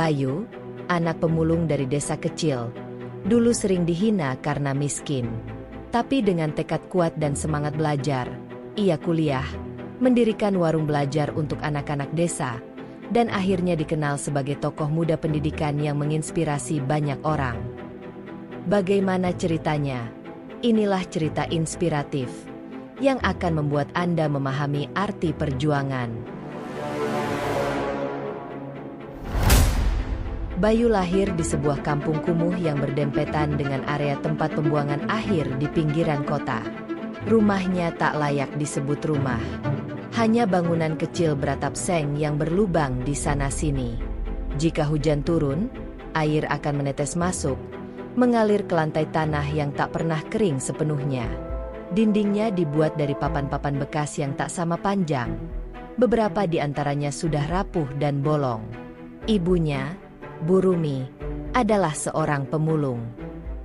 Bayu, anak pemulung dari desa kecil, dulu sering dihina karena miskin. Tapi dengan tekad kuat dan semangat belajar, ia kuliah, mendirikan warung belajar untuk anak-anak desa, dan akhirnya dikenal sebagai tokoh muda pendidikan yang menginspirasi banyak orang. Bagaimana ceritanya? Inilah cerita inspiratif yang akan membuat Anda memahami arti perjuangan. Bayu lahir di sebuah kampung kumuh yang berdempetan dengan area tempat pembuangan akhir di pinggiran kota. Rumahnya tak layak disebut rumah. Hanya bangunan kecil beratap seng yang berlubang di sana-sini. Jika hujan turun, air akan menetes masuk, mengalir ke lantai tanah yang tak pernah kering sepenuhnya. Dindingnya dibuat dari papan-papan bekas yang tak sama panjang. Beberapa di antaranya sudah rapuh dan bolong. Ibunya, Bu Rumi, adalah seorang pemulung.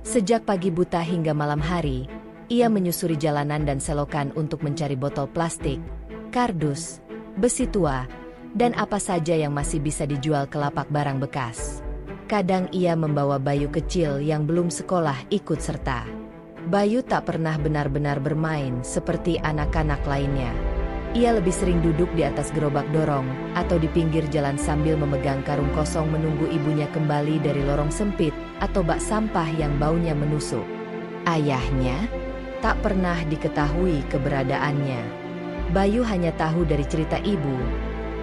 Sejak pagi buta hingga malam hari, ia menyusuri jalanan dan selokan untuk mencari botol plastik, kardus, besi tua, dan apa saja yang masih bisa dijual ke lapak barang bekas. Kadang ia membawa Bayu kecil yang belum sekolah ikut serta. Bayu tak pernah benar-benar bermain seperti anak-anak lainnya. Ia lebih sering duduk di atas gerobak dorong atau di pinggir jalan sambil memegang karung kosong menunggu ibunya kembali dari lorong sempit atau bak sampah yang baunya menusuk. Ayahnya tak pernah diketahui keberadaannya. Bayu hanya tahu dari cerita ibu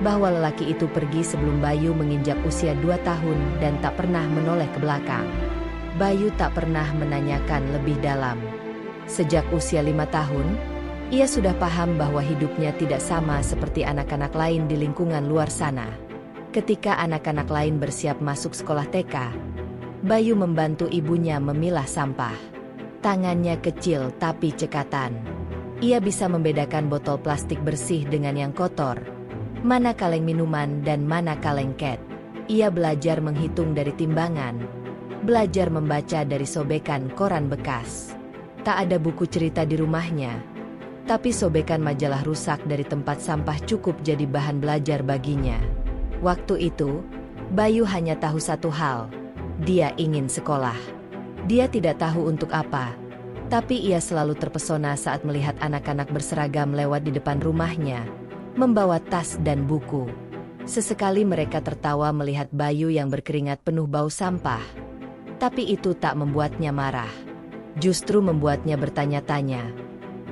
bahwa lelaki itu pergi sebelum Bayu menginjak usia 2 tahun dan tak pernah menoleh ke belakang. Bayu tak pernah menanyakan lebih dalam. Sejak usia 5 tahun, ia sudah paham bahwa hidupnya tidak sama seperti anak-anak lain di lingkungan luar sana. Ketika anak-anak lain bersiap masuk sekolah TK, Bayu membantu ibunya memilah sampah. Tangannya kecil tapi cekatan. Ia bisa membedakan botol plastik bersih dengan yang kotor, mana kaleng minuman dan mana kaleng cat. Ia belajar menghitung dari timbangan, belajar membaca dari sobekan koran bekas. Tak ada buku cerita di rumahnya, tapi sobekan majalah rusak dari tempat sampah cukup jadi bahan belajar baginya. Waktu itu, Bayu hanya tahu satu hal, dia ingin sekolah. Dia tidak tahu untuk apa, tapi ia selalu terpesona saat melihat anak-anak berseragam lewat di depan rumahnya, membawa tas dan buku. Sesekali mereka tertawa melihat Bayu yang berkeringat penuh bau sampah. Tapi itu tak membuatnya marah. Justru membuatnya bertanya-tanya,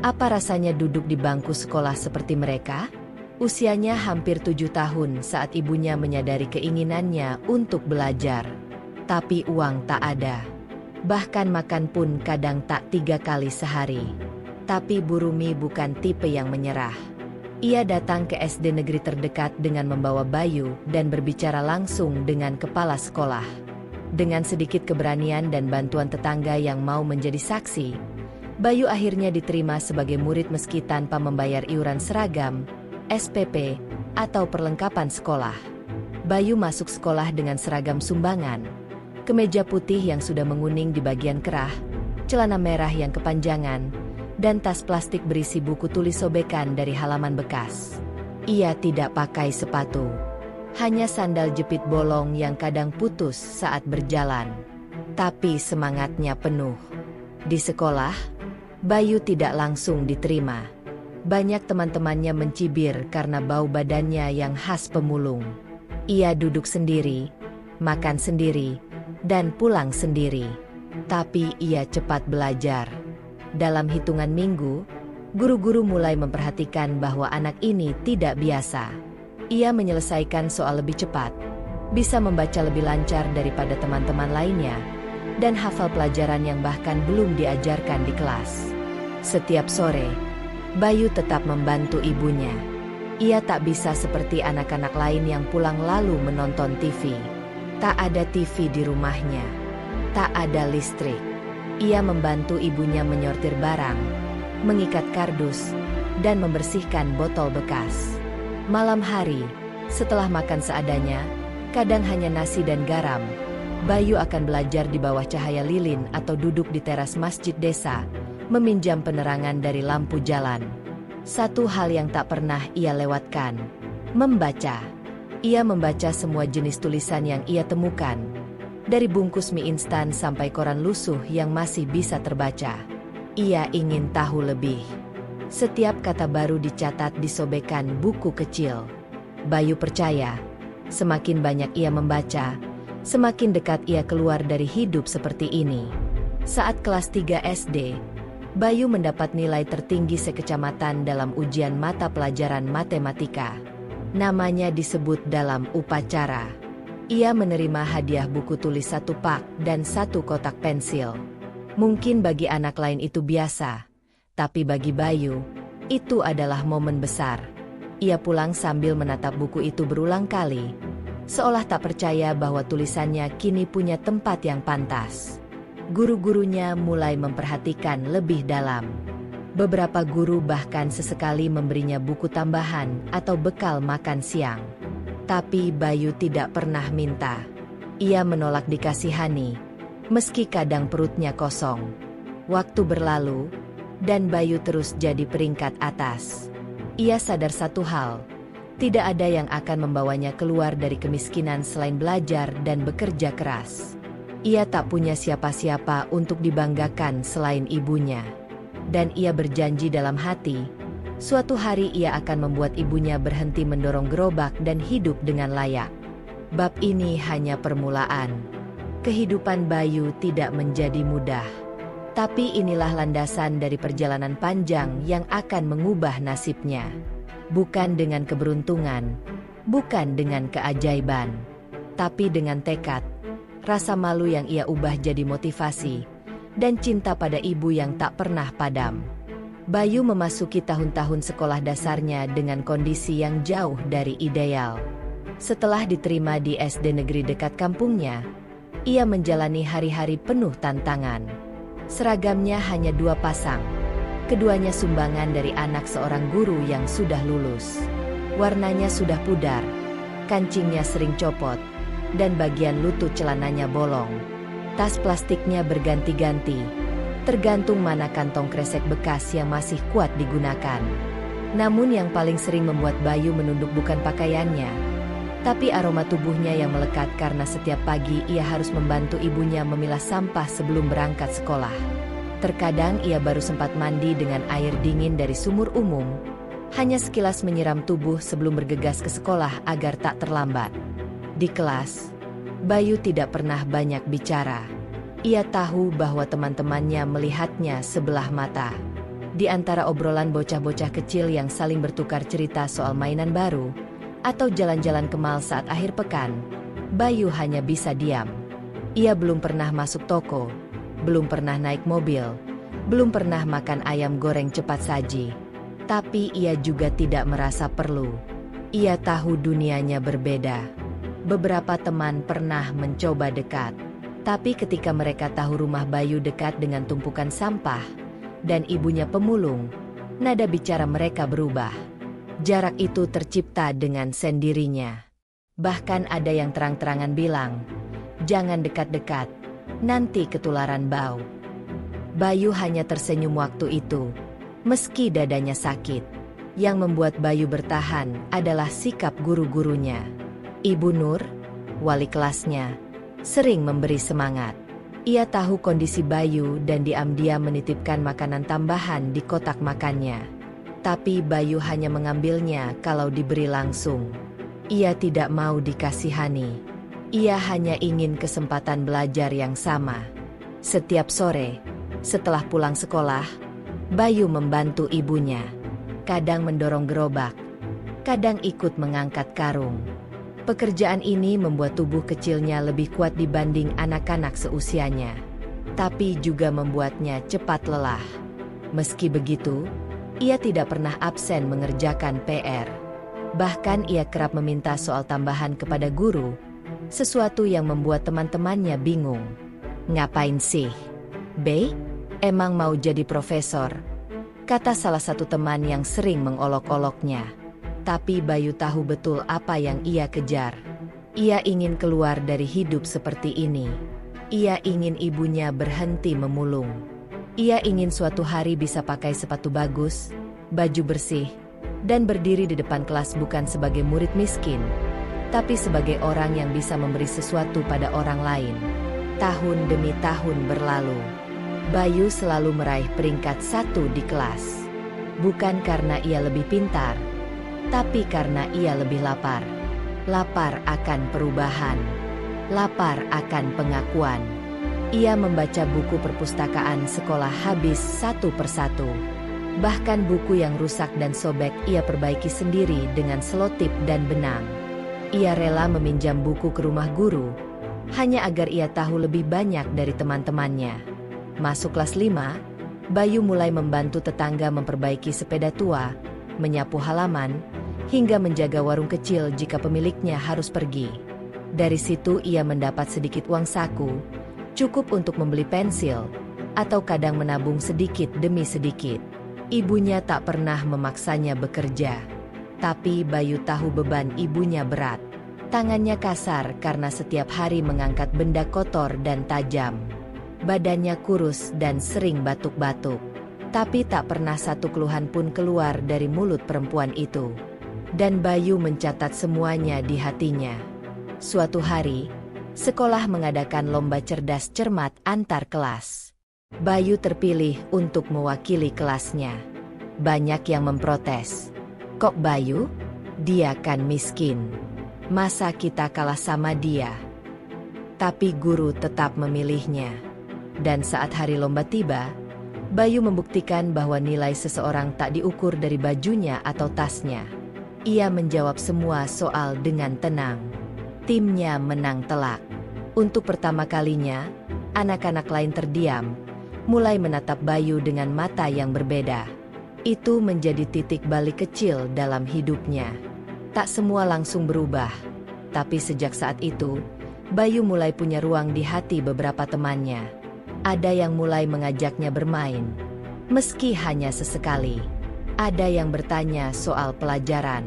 apa rasanya duduk di bangku sekolah seperti mereka? Usianya hampir 7 tahun saat ibunya menyadari keinginannya untuk belajar. Tapi uang tak ada. Bahkan makan pun kadang tak 3 kali sehari. Tapi Bu Rumi bukan tipe yang menyerah. Ia datang ke SD negeri terdekat dengan membawa Bayu dan berbicara langsung dengan kepala sekolah. Dengan sedikit keberanian dan bantuan tetangga yang mau menjadi saksi, Bayu akhirnya diterima sebagai murid meski tanpa membayar iuran seragam, SPP, atau perlengkapan sekolah. Bayu masuk sekolah dengan seragam sumbangan, kemeja putih yang sudah menguning di bagian kerah, celana merah yang kepanjangan, dan tas plastik berisi buku tulis sobekan dari halaman bekas. Ia tidak pakai sepatu, hanya sandal jepit bolong yang kadang putus saat berjalan. Tapi semangatnya penuh. Di sekolah, Bayu tidak langsung diterima. Banyak teman-temannya mencibir karena bau badannya yang khas pemulung. Ia duduk sendiri, makan sendiri, dan pulang sendiri. Tapi ia cepat belajar. Dalam hitungan minggu, guru-guru mulai memperhatikan bahwa anak ini tidak biasa. Ia menyelesaikan soal lebih cepat, bisa membaca lebih lancar daripada teman-teman lainnya, dan hafal pelajaran yang bahkan belum diajarkan di kelas. Setiap sore, Bayu tetap membantu ibunya. Ia tak bisa seperti anak-anak lain yang pulang lalu menonton TV. Tak ada TV di rumahnya. Tak ada listrik. Ia membantu ibunya menyortir barang, mengikat kardus, dan membersihkan botol bekas. Malam hari, setelah makan seadanya, kadang hanya nasi dan garam, Bayu akan belajar di bawah cahaya lilin atau duduk di teras masjid desa, meminjam penerangan dari lampu jalan. Satu hal yang tak pernah ia lewatkan, membaca. Ia membaca semua jenis tulisan yang ia temukan, dari bungkus mie instan sampai koran lusuh yang masih bisa terbaca. Ia ingin tahu lebih. Setiap kata baru dicatat di sobekan buku kecil. Bayu percaya, semakin banyak ia membaca, semakin dekat ia keluar dari hidup seperti ini. Saat kelas 3 SD, Bayu mendapat nilai tertinggi sekecamatan dalam ujian mata pelajaran matematika. Namanya disebut dalam upacara. Ia menerima hadiah buku tulis 1 pak dan 1 kotak pensil. Mungkin bagi anak lain itu biasa, tapi bagi Bayu, itu adalah momen besar. Ia pulang sambil menatap buku itu berulang kali, seolah tak percaya bahwa tulisannya kini punya tempat yang pantas. Guru-gurunya mulai memperhatikan lebih dalam. Beberapa guru bahkan sesekali memberinya buku tambahan atau bekal makan siang. Tapi Bayu tidak pernah minta. Ia menolak dikasihani, meski kadang perutnya kosong. Waktu berlalu, dan Bayu terus jadi peringkat atas. Ia sadar satu hal, tidak ada yang akan membawanya keluar dari kemiskinan selain belajar dan bekerja keras. Ia tak punya siapa-siapa untuk dibanggakan selain ibunya. Dan ia berjanji dalam hati, suatu hari ia akan membuat ibunya berhenti mendorong gerobak dan hidup dengan layak. Bab ini hanya permulaan. Kehidupan Bayu tidak menjadi mudah. Tapi inilah landasan dari perjalanan panjang yang akan mengubah nasibnya. Bukan dengan keberuntungan, bukan dengan keajaiban, tapi dengan tekad, rasa malu yang ia ubah jadi motivasi, dan cinta pada ibu yang tak pernah padam. Bayu memasuki tahun-tahun sekolah dasarnya dengan kondisi yang jauh dari ideal. Setelah diterima di SD negeri dekat kampungnya, ia menjalani hari-hari penuh tantangan. Seragamnya hanya 2 pasang. Keduanya sumbangan dari anak seorang guru yang sudah lulus. Warnanya sudah pudar, kancingnya sering copot, dan bagian lutut celananya bolong. Tas plastiknya berganti-ganti, tergantung mana kantong kresek bekas yang masih kuat digunakan. Namun yang paling sering membuat Bayu menunduk bukan pakaiannya, tapi aroma tubuhnya yang melekat karena setiap pagi ia harus membantu ibunya memilah sampah sebelum berangkat sekolah. Terkadang ia baru sempat mandi dengan air dingin dari sumur umum, hanya sekilas menyiram tubuh sebelum bergegas ke sekolah agar tak terlambat. Di kelas, Bayu tidak pernah banyak bicara. Ia tahu bahwa teman-temannya melihatnya sebelah mata. Di antara obrolan bocah-bocah kecil yang saling bertukar cerita soal mainan baru, atau jalan-jalan ke mal saat akhir pekan, Bayu hanya bisa diam. Ia belum pernah masuk toko, belum pernah naik mobil, belum pernah makan ayam goreng cepat saji. Tapi ia juga tidak merasa perlu. Ia tahu dunianya berbeda. Beberapa teman pernah mencoba dekat, tapi ketika mereka tahu rumah Bayu dekat dengan tumpukan sampah, dan ibunya pemulung, nada bicara mereka berubah. Jarak itu tercipta dengan sendirinya. Bahkan ada yang terang-terangan bilang, "Jangan dekat-dekat, nanti ketularan bau." Bayu hanya tersenyum waktu itu, meski dadanya sakit. Yang membuat Bayu bertahan adalah sikap guru-gurunya. Ibu Nur, wali kelasnya, sering memberi semangat. Ia tahu kondisi Bayu dan diam-diam menitipkan makanan tambahan di kotak makannya. Tapi Bayu hanya mengambilnya kalau diberi langsung. Ia tidak mau dikasihani. Ia hanya ingin kesempatan belajar yang sama. Setiap sore, setelah pulang sekolah, Bayu membantu ibunya. Kadang mendorong gerobak, kadang ikut mengangkat karung. Pekerjaan ini membuat tubuh kecilnya lebih kuat dibanding anak-anak seusianya. Tapi juga membuatnya cepat lelah. Meski begitu, ia tidak pernah absen mengerjakan PR. Bahkan ia kerap meminta soal tambahan kepada guru, sesuatu yang membuat teman-temannya bingung. "Ngapain sih, Be? Emang mau jadi profesor?" kata salah satu teman yang sering mengolok-oloknya. Tapi Bayu tahu betul apa yang ia kejar. Ia ingin keluar dari hidup seperti ini. Ia ingin ibunya berhenti memulung. Ia ingin suatu hari bisa pakai sepatu bagus, baju bersih, dan berdiri di depan kelas bukan sebagai murid miskin, tapi sebagai orang yang bisa memberi sesuatu pada orang lain. Tahun demi tahun berlalu, Bayu selalu meraih peringkat 1 di kelas. Bukan karena ia lebih pintar, tapi karena ia lebih lapar. Lapar akan perubahan, lapar akan pengakuan. Ia membaca buku perpustakaan sekolah habis satu persatu. Bahkan buku yang rusak dan sobek ia perbaiki sendiri dengan selotip dan benang. Ia rela meminjam buku ke rumah guru, hanya agar ia tahu lebih banyak dari teman-temannya. Masuk kelas 5, Bayu mulai membantu tetangga memperbaiki sepeda tua, menyapu halaman, hingga menjaga warung kecil jika pemiliknya harus pergi. Dari situ ia mendapat sedikit uang saku, cukup untuk membeli pensil, atau kadang menabung sedikit demi sedikit. Ibunya tak pernah memaksanya bekerja, tapi Bayu tahu beban ibunya berat. Tangannya kasar karena setiap hari mengangkat benda kotor dan tajam. Badannya kurus dan sering batuk-batuk. Tapi tak pernah satu keluhan pun keluar dari mulut perempuan itu. Dan Bayu mencatat semuanya di hatinya. Suatu hari, sekolah mengadakan lomba cerdas cermat antar kelas. Bayu terpilih untuk mewakili kelasnya. Banyak yang memprotes. Kok Bayu? Dia kan miskin. Masa kita kalah sama dia? Tapi guru tetap memilihnya. Dan saat hari lomba tiba, Bayu membuktikan bahwa nilai seseorang tak diukur dari bajunya atau tasnya. Ia menjawab semua soal dengan tenang. Timnya menang telak. Untuk pertama kalinya, anak-anak lain terdiam, mulai menatap Bayu dengan mata yang berbeda. Itu menjadi titik balik kecil dalam hidupnya. Tak semua langsung berubah, tapi sejak saat itu, Bayu mulai punya ruang di hati beberapa temannya. Ada yang mulai mengajaknya bermain, meski hanya sesekali. Ada yang bertanya soal pelajaran,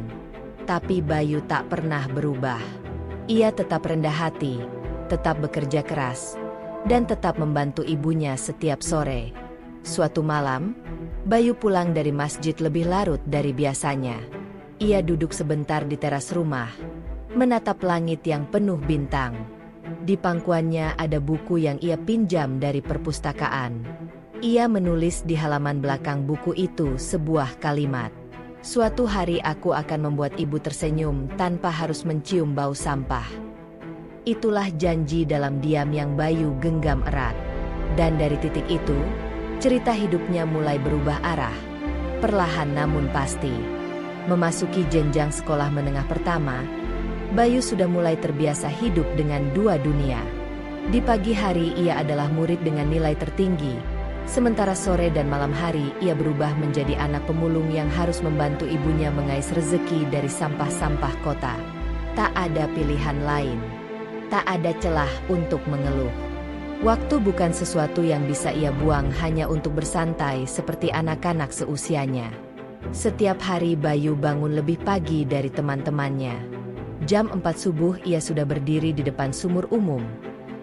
tapi Bayu tak pernah berubah. Ia tetap rendah hati, tetap bekerja keras, dan tetap membantu ibunya setiap sore. Suatu malam, Bayu pulang dari masjid lebih larut dari biasanya. Ia duduk sebentar di teras rumah, menatap langit yang penuh bintang. Di pangkuannya ada buku yang ia pinjam dari perpustakaan. Ia menulis di halaman belakang buku itu sebuah kalimat. Suatu hari aku akan membuat ibu tersenyum tanpa harus mencium bau sampah. Itulah janji dalam diam yang Bayu genggam erat. Dan dari titik itu, cerita hidupnya mulai berubah arah. Perlahan namun pasti. Memasuki jenjang sekolah menengah pertama, Bayu sudah mulai terbiasa hidup dengan dua dunia. Di pagi hari ia adalah murid dengan nilai tertinggi, sementara sore dan malam hari ia berubah menjadi anak pemulung yang harus membantu ibunya mengais rezeki dari sampah-sampah kota. Tak ada pilihan lain. Tak ada celah untuk mengeluh. Waktu bukan sesuatu yang bisa ia buang hanya untuk bersantai seperti anak-anak seusianya. Setiap hari Bayu bangun lebih pagi dari teman-temannya. Jam 4 subuh ia sudah berdiri di depan sumur umum,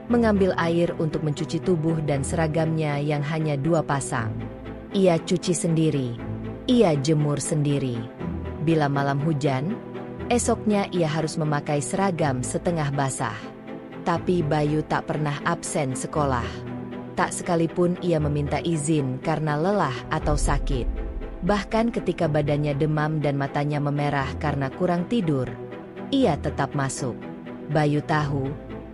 mengambil air untuk mencuci tubuh dan seragamnya yang hanya 2 pasang. Ia cuci sendiri, ia jemur sendiri. Bila malam hujan, esoknya ia harus memakai seragam setengah basah. Tapi Bayu tak pernah absen sekolah. Tak sekalipun ia meminta izin karena lelah atau sakit. Bahkan ketika badannya demam dan matanya memerah karena kurang tidur, ia tetap masuk. Bayu tahu,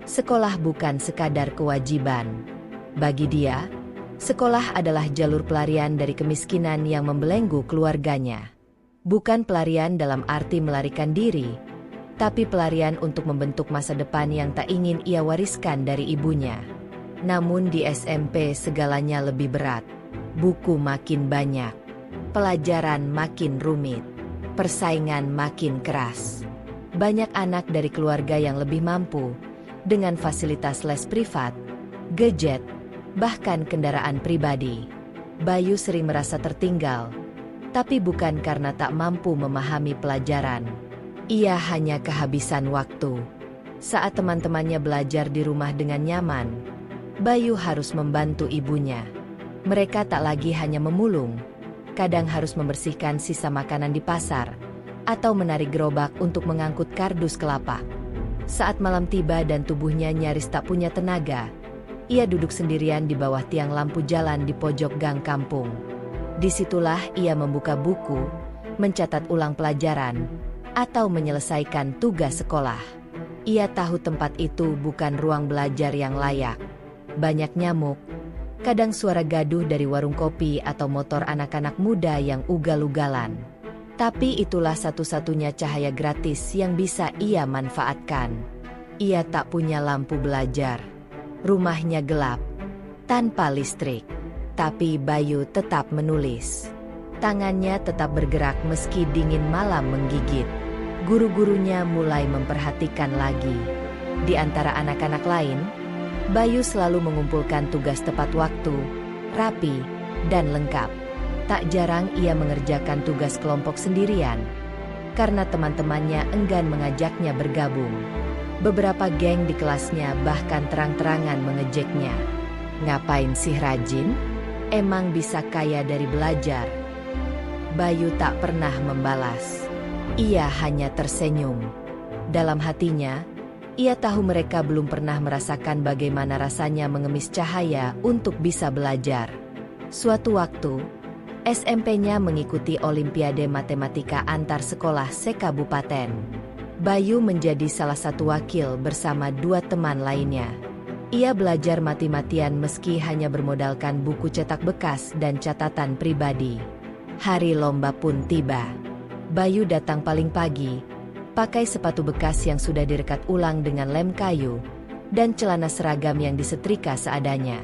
sekolah bukan sekadar kewajiban. Bagi dia, sekolah adalah jalur pelarian dari kemiskinan yang membelenggu keluarganya. Bukan pelarian dalam arti melarikan diri, tapi pelarian untuk membentuk masa depan yang tak ingin ia wariskan dari ibunya. Namun di SMP segalanya lebih berat. Buku makin banyak, pelajaran makin rumit, persaingan makin keras. Banyak anak dari keluarga yang lebih mampu, dengan fasilitas les privat, gadget, bahkan kendaraan pribadi. Bayu sering merasa tertinggal, tapi bukan karena tak mampu memahami pelajaran. Ia hanya kehabisan waktu. Saat teman-temannya belajar di rumah dengan nyaman, Bayu harus membantu ibunya. Mereka tak lagi hanya memulung, kadang harus membersihkan sisa makanan di pasar, atau menarik gerobak untuk mengangkut kardus kelapa. Saat malam tiba dan tubuhnya nyaris tak punya tenaga, ia duduk sendirian di bawah tiang lampu jalan di pojok gang kampung. Disitulah ia membuka buku, mencatat ulang pelajaran, atau menyelesaikan tugas sekolah. Ia tahu tempat itu bukan ruang belajar yang layak. Banyak nyamuk, kadang suara gaduh dari warung kopi atau motor anak-anak muda yang ugal-ugalan. Tapi itulah satu-satunya cahaya gratis yang bisa ia manfaatkan. Ia tak punya lampu belajar. Rumahnya gelap, tanpa listrik. Tapi Bayu tetap menulis. Tangannya tetap bergerak meski dingin malam menggigit. Guru-gurunya mulai memperhatikan lagi. Di antara anak-anak lain, Bayu selalu mengumpulkan tugas tepat waktu, rapi, dan lengkap. Tak jarang ia mengerjakan tugas kelompok sendirian, karena teman-temannya enggan mengajaknya bergabung. Beberapa geng di kelasnya bahkan terang-terangan mengejeknya. Ngapain sih rajin? Emang bisa kaya dari belajar? Bayu tak pernah membalas. Ia hanya tersenyum. Dalam hatinya, ia tahu mereka belum pernah merasakan bagaimana rasanya mengemis cahaya untuk bisa belajar. Suatu waktu, SMP-nya mengikuti Olimpiade Matematika antar sekolah se-kabupaten. Bayu menjadi salah satu wakil bersama dua teman lainnya. Ia belajar mati-matian meski hanya bermodalkan buku cetak bekas dan catatan pribadi. Hari lomba pun tiba. Bayu datang paling pagi, pakai sepatu bekas yang sudah direkat ulang dengan lem kayu, dan celana seragam yang disetrika seadanya.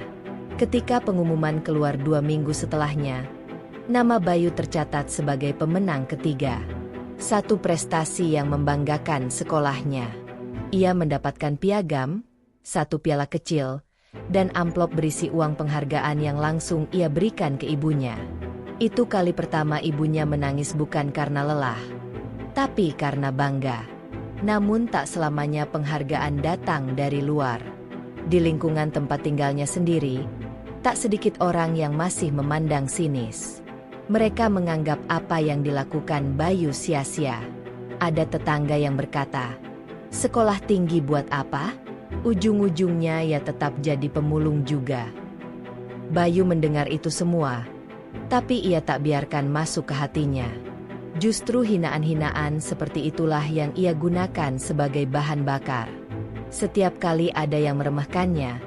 Ketika pengumuman keluar 2 minggu setelahnya, nama Bayu tercatat sebagai pemenang ketiga. Satu prestasi yang membanggakan sekolahnya. Ia mendapatkan piagam, 1 piala kecil, dan amplop berisi uang penghargaan yang langsung ia berikan ke ibunya. Itu kali pertama ibunya menangis bukan karena lelah, tapi karena bangga. Namun tak selamanya penghargaan datang dari luar. Di lingkungan tempat tinggalnya sendiri, tak sedikit orang yang masih memandang sinis. Mereka menganggap apa yang dilakukan Bayu sia-sia. Ada tetangga yang berkata, "Sekolah tinggi buat apa? Ujung-ujungnya ya tetap jadi pemulung juga." Bayu mendengar itu semua, tapi ia tak biarkan masuk ke hatinya. Justru hinaan-hinaan seperti itulah yang ia gunakan sebagai bahan bakar. Setiap kali ada yang meremehkannya,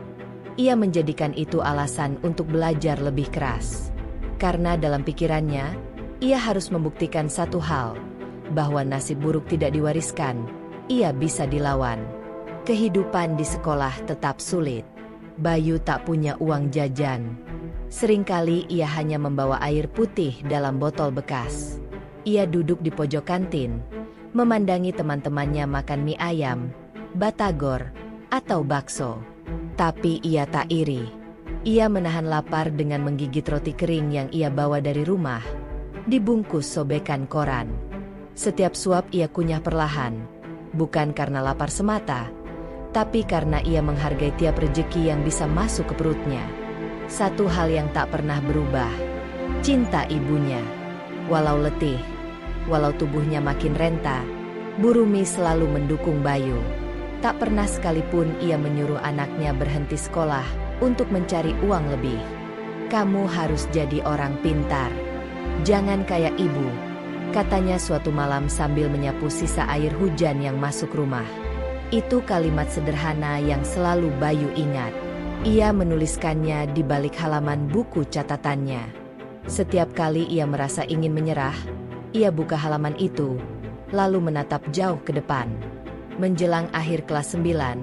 ia menjadikan itu alasan untuk belajar lebih keras. Karena dalam pikirannya, ia harus membuktikan satu hal, bahwa nasib buruk tidak diwariskan, ia bisa dilawan. Kehidupan di sekolah tetap sulit. Bayu tak punya uang jajan. Seringkali ia hanya membawa air putih dalam botol bekas. Ia duduk di pojok kantin, memandangi teman-temannya makan mie ayam, batagor, atau bakso. Tapi ia tak iri. Ia menahan lapar dengan menggigit roti kering yang ia bawa dari rumah, dibungkus sobekan koran. Setiap suap ia kunyah perlahan, bukan karena lapar semata, tapi karena ia menghargai tiap rejeki yang bisa masuk ke perutnya. Satu hal yang tak pernah berubah, cinta ibunya. Walau letih, walau tubuhnya makin renta, Bu Rumi selalu mendukung Bayu. Tak pernah sekalipun ia menyuruh anaknya berhenti sekolah untuk mencari uang lebih. "Kamu harus jadi orang pintar. Jangan kayak ibu," katanya suatu malam sambil menyapu sisa air hujan yang masuk rumah. Itu kalimat sederhana yang selalu Bayu ingat. Ia menuliskannya di balik halaman buku catatannya. Setiap kali ia merasa ingin menyerah, ia buka halaman itu, lalu menatap jauh ke depan. Menjelang akhir kelas 9,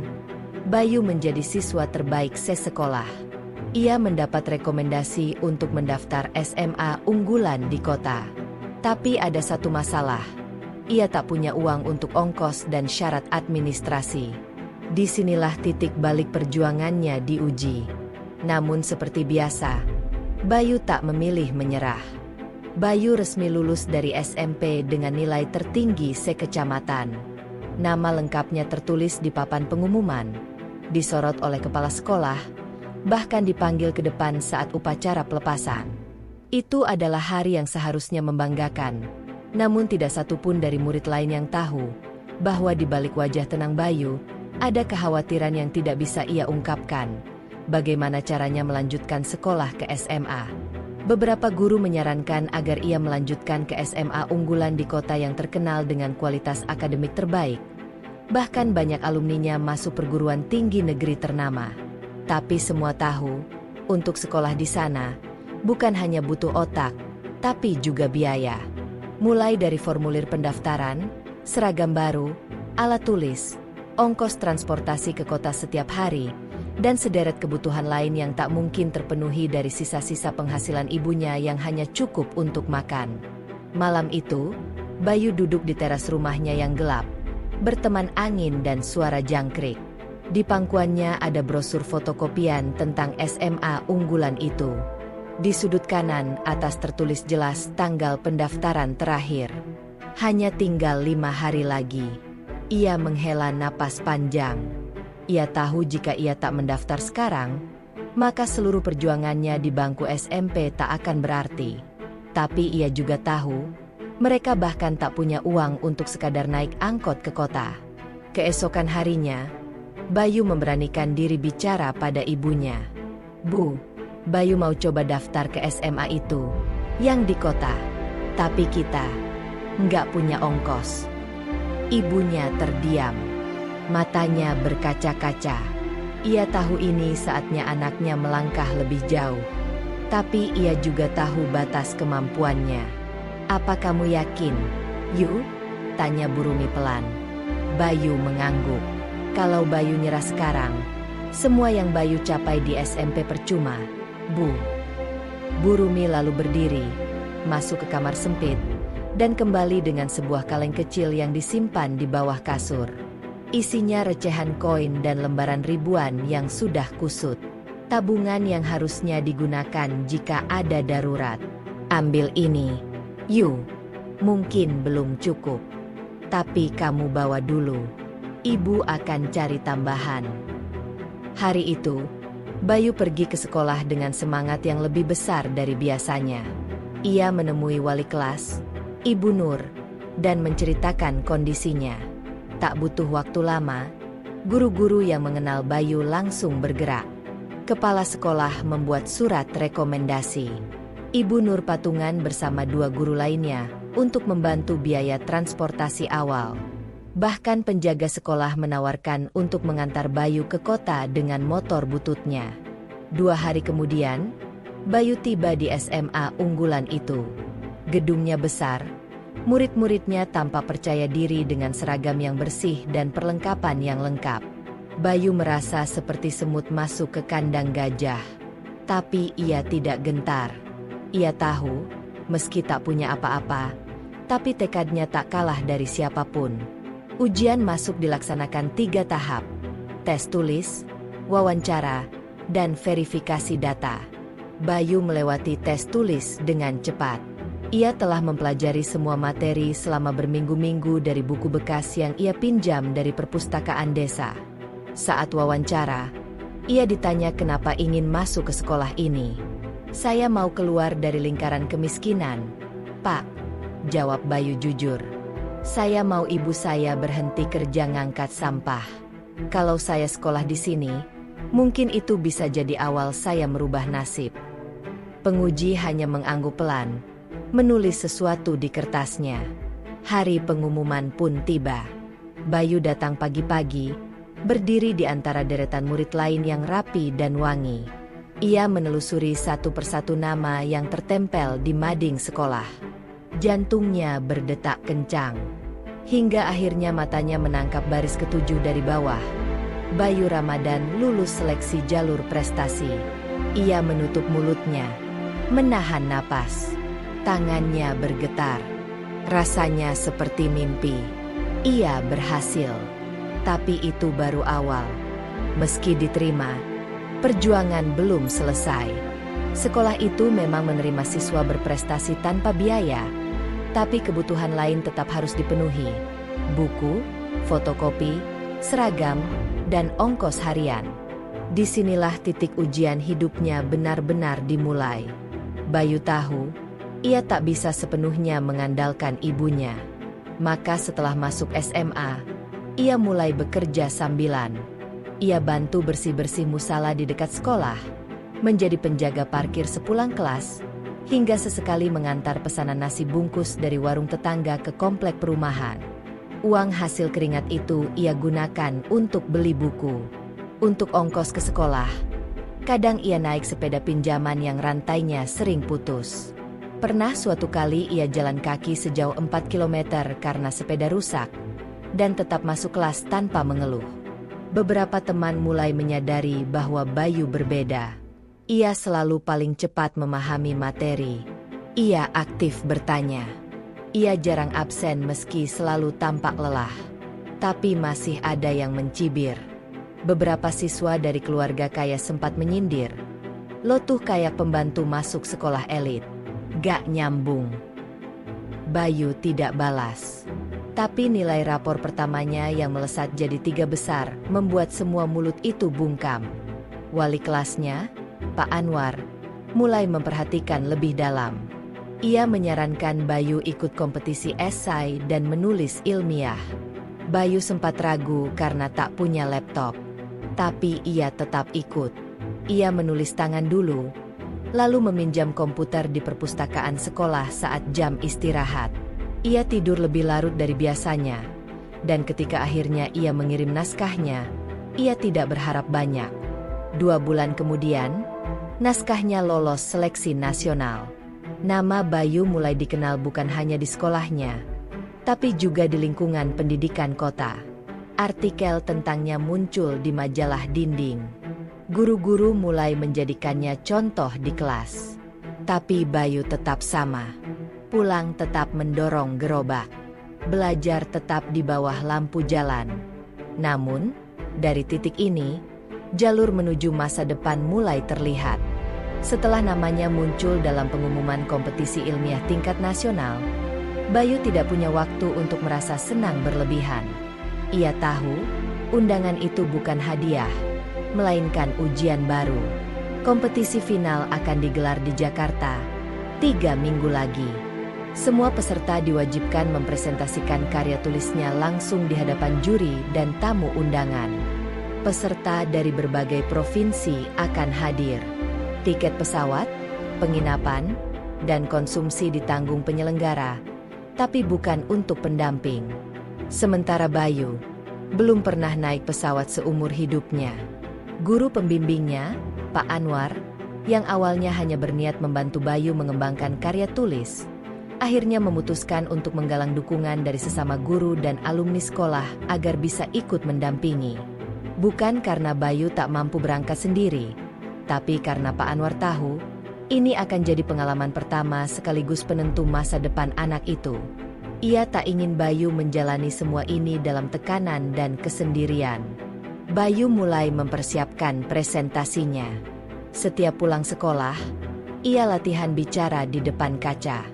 Bayu menjadi siswa terbaik sekolah. Ia mendapat rekomendasi untuk mendaftar SMA unggulan di kota. Tapi ada satu masalah. Ia tak punya uang untuk ongkos dan syarat administrasi. Disinilah titik balik perjuangannya diuji. Namun seperti biasa, Bayu tak memilih menyerah. Bayu resmi lulus dari SMP dengan nilai tertinggi sekecamatan. Nama lengkapnya tertulis di papan pengumuman, disorot oleh kepala sekolah, bahkan dipanggil ke depan saat upacara pelepasan. Itu adalah hari yang seharusnya membanggakan. Namun tidak satu pun dari murid lain yang tahu bahwa di balik wajah tenang Bayu, ada kekhawatiran yang tidak bisa ia ungkapkan. Bagaimana caranya melanjutkan sekolah ke SMA? Beberapa guru menyarankan agar ia melanjutkan ke SMA unggulan di kota yang terkenal dengan kualitas akademik terbaik. Bahkan banyak alumninya masuk perguruan tinggi negeri ternama. Tapi semua tahu, untuk sekolah di sana, bukan hanya butuh otak, tapi juga biaya. Mulai dari formulir pendaftaran, seragam baru, alat tulis, ongkos transportasi ke kota setiap hari, dan sederet kebutuhan lain yang tak mungkin terpenuhi dari sisa-sisa penghasilan ibunya yang hanya cukup untuk makan. Malam itu, Bayu duduk di teras rumahnya yang gelap, berteman angin dan suara jangkrik. Di pangkuannya ada brosur fotokopian tentang SMA unggulan itu. Di sudut kanan atas tertulis jelas tanggal pendaftaran terakhir. Hanya tinggal 5 hari lagi. Ia menghela napas panjang. Ia tahu jika ia tak mendaftar sekarang, maka seluruh perjuangannya di bangku SMP tak akan berarti. Tapi ia juga tahu, mereka bahkan tak punya uang untuk sekadar naik angkot ke kota. Keesokan harinya, Bayu memberanikan diri bicara pada ibunya. "Bu, Bayu mau coba daftar ke SMA itu, yang di kota. Tapi kita nggak punya ongkos." Ibunya terdiam. Matanya berkaca-kaca. Ia tahu ini saatnya anaknya melangkah lebih jauh. Tapi ia juga tahu batas kemampuannya. "Apa kamu yakin, Yu?" tanya Burumi pelan. Bayu mengangguk. Kalau Bayu nyerah sekarang, semua yang Bayu capai di SMP percuma. "Bu." Burumi lalu berdiri, masuk ke kamar sempit, dan kembali dengan sebuah kaleng kecil yang disimpan di bawah kasur. Isinya recehan koin dan lembaran ribuan yang sudah kusut. Tabungan yang harusnya digunakan jika ada darurat. "Ambil ini, Yu. Mungkin belum cukup. Tapi kamu bawa dulu. Ibu akan cari tambahan." Hari itu, Bayu pergi ke sekolah dengan semangat yang lebih besar dari biasanya. Ia menemui wali kelas, Ibu Nur, dan menceritakan kondisinya. Tak butuh waktu lama, guru-guru yang mengenal Bayu langsung bergerak. Kepala sekolah membuat surat rekomendasi. Ibu Nur patungan bersama 2 guru lainnya untuk membantu biaya transportasi awal. Bahkan penjaga sekolah menawarkan untuk mengantar Bayu ke kota dengan motor bututnya. 2 hari kemudian, Bayu tiba di SMA unggulan itu. Gedungnya besar, murid-muridnya tampak percaya diri dengan seragam yang bersih dan perlengkapan yang lengkap. Bayu merasa seperti semut masuk ke kandang gajah. Tapi ia tidak gentar. Ia tahu, meski tak punya apa-apa, tapi tekadnya tak kalah dari siapapun. Ujian masuk dilaksanakan 3 tahap: tes tulis, wawancara, dan verifikasi data. Bayu melewati tes tulis dengan cepat. Ia telah mempelajari semua materi selama berminggu-minggu dari buku bekas yang ia pinjam dari perpustakaan desa. Saat wawancara, ia ditanya kenapa ingin masuk ke sekolah ini. "Saya mau keluar dari lingkaran kemiskinan, Pak," jawab Bayu jujur. "Saya mau ibu saya berhenti kerja ngangkat sampah. Kalau saya sekolah di sini, mungkin itu bisa jadi awal saya merubah nasib." Penguji hanya mengangguk pelan, menulis sesuatu di kertasnya. Hari pengumuman pun tiba. Bayu datang pagi-pagi, berdiri di antara deretan murid lain yang rapi dan wangi. Ia menelusuri satu persatu nama yang tertempel di mading sekolah. Jantungnya berdetak kencang. Hingga akhirnya matanya menangkap baris ke-7 dari bawah. Bayu Ramadan lulus seleksi jalur prestasi. Ia menutup mulutnya, menahan napas. Tangannya bergetar. Rasanya seperti mimpi. Ia berhasil. Tapi itu baru awal. Meski diterima, perjuangan belum selesai. Sekolah itu memang menerima siswa berprestasi tanpa biaya, tapi kebutuhan lain tetap harus dipenuhi. Buku, fotokopi, seragam, dan ongkos harian. Disinilah titik ujian hidupnya benar-benar dimulai. Bayu tahu, Ia tak bisa sepenuhnya mengandalkan ibunya. Maka setelah masuk SMA, ia mulai bekerja sambilan. Ia bantu bersih-bersih musala di dekat sekolah, menjadi penjaga parkir sepulang kelas, hingga sesekali mengantar pesanan nasi bungkus dari warung tetangga ke komplek perumahan. Uang hasil keringat itu ia gunakan untuk beli buku, untuk ongkos ke sekolah. Kadang ia naik sepeda pinjaman yang rantainya sering putus. Pernah suatu kali ia jalan kaki sejauh 4 kilometer karena sepeda rusak, dan tetap masuk kelas tanpa mengeluh. Beberapa teman mulai menyadari bahwa Bayu berbeda. Ia selalu paling cepat memahami materi. Ia aktif bertanya. Ia jarang absen meski selalu tampak lelah. Tapi masih ada yang mencibir. Beberapa siswa dari keluarga kaya sempat menyindir. "Lo tuh kayak pembantu masuk sekolah elit. Gak nyambung." Bayu tidak balas. Tapi nilai rapor pertamanya yang melesat jadi 3 besar membuat semua mulut itu bungkam. Wali kelasnya, Pak Anwar, mulai memperhatikan lebih dalam. Ia menyarankan Bayu ikut kompetisi esai dan menulis ilmiah. Bayu sempat ragu karena tak punya laptop. Tapi ia tetap ikut. Ia menulis tangan dulu, lalu meminjam komputer di perpustakaan sekolah saat jam istirahat. Ia tidur lebih larut dari biasanya, dan ketika akhirnya ia mengirim naskahnya, ia tidak berharap banyak. 2 bulan kemudian, naskahnya lolos seleksi nasional. Nama Bayu mulai dikenal bukan hanya di sekolahnya, tapi juga di lingkungan pendidikan kota. Artikel tentangnya muncul di majalah dinding. Guru-guru mulai menjadikannya contoh di kelas. Tapi Bayu tetap sama. Pulang tetap mendorong gerobak. Belajar tetap di bawah lampu jalan. Namun, dari titik ini, jalur menuju masa depan mulai terlihat. Setelah namanya muncul dalam pengumuman kompetisi ilmiah tingkat nasional, Bayu tidak punya waktu untuk merasa senang berlebihan. Ia tahu, undangan itu bukan hadiah, melainkan ujian baru. Kompetisi final akan digelar di Jakarta 3 minggu lagi. Semua peserta diwajibkan mempresentasikan karya tulisnya langsung di hadapan juri dan tamu undangan. Peserta dari berbagai provinsi akan hadir. Tiket pesawat, penginapan, dan konsumsi ditanggung penyelenggara, tapi bukan untuk pendamping. Sementara Bayu belum pernah naik pesawat seumur hidupnya. Guru pembimbingnya, Pak Anwar, yang awalnya hanya berniat membantu Bayu mengembangkan karya tulis, akhirnya memutuskan untuk menggalang dukungan dari sesama guru dan alumni sekolah agar bisa ikut mendampingi. Bukan karena Bayu tak mampu berangkat sendiri, tapi karena Pak Anwar tahu, ini akan jadi pengalaman pertama sekaligus penentu masa depan anak itu. Ia tak ingin Bayu menjalani semua ini dalam tekanan dan kesendirian. Bayu mulai mempersiapkan presentasinya. Setiap pulang sekolah, ia latihan bicara di depan kaca.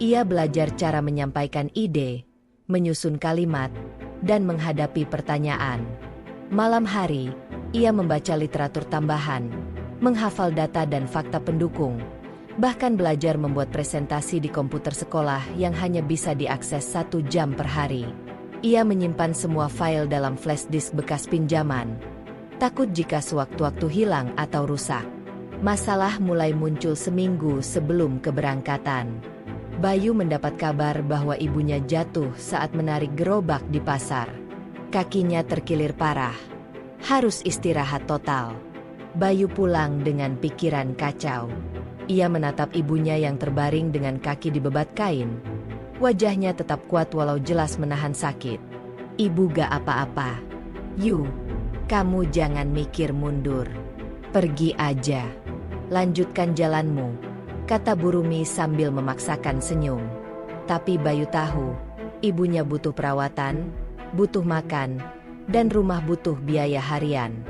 Ia belajar cara menyampaikan ide, menyusun kalimat, dan menghadapi pertanyaan. Malam hari, ia membaca literatur tambahan, menghafal data dan fakta pendukung, bahkan belajar membuat presentasi di komputer sekolah yang hanya bisa diakses 1 jam per hari. Ia menyimpan semua file dalam flash disk bekas pinjaman, takut jika sewaktu-waktu hilang atau rusak. Masalah mulai muncul seminggu sebelum keberangkatan. Bayu mendapat kabar bahwa ibunya jatuh saat menarik gerobak di pasar. Kakinya terkilir parah. Harus istirahat total. Bayu pulang dengan pikiran kacau. Ia menatap ibunya yang terbaring dengan kaki dibebat kain. Wajahnya tetap kuat walau jelas menahan sakit. "Ibu gak apa-apa. Yu, kamu jangan mikir mundur. Pergi aja. Lanjutkan jalanmu," kata Bu Rumi sambil memaksakan senyum. Tapi Bayu tahu, ibunya butuh perawatan, butuh makan, dan rumah butuh biaya harian.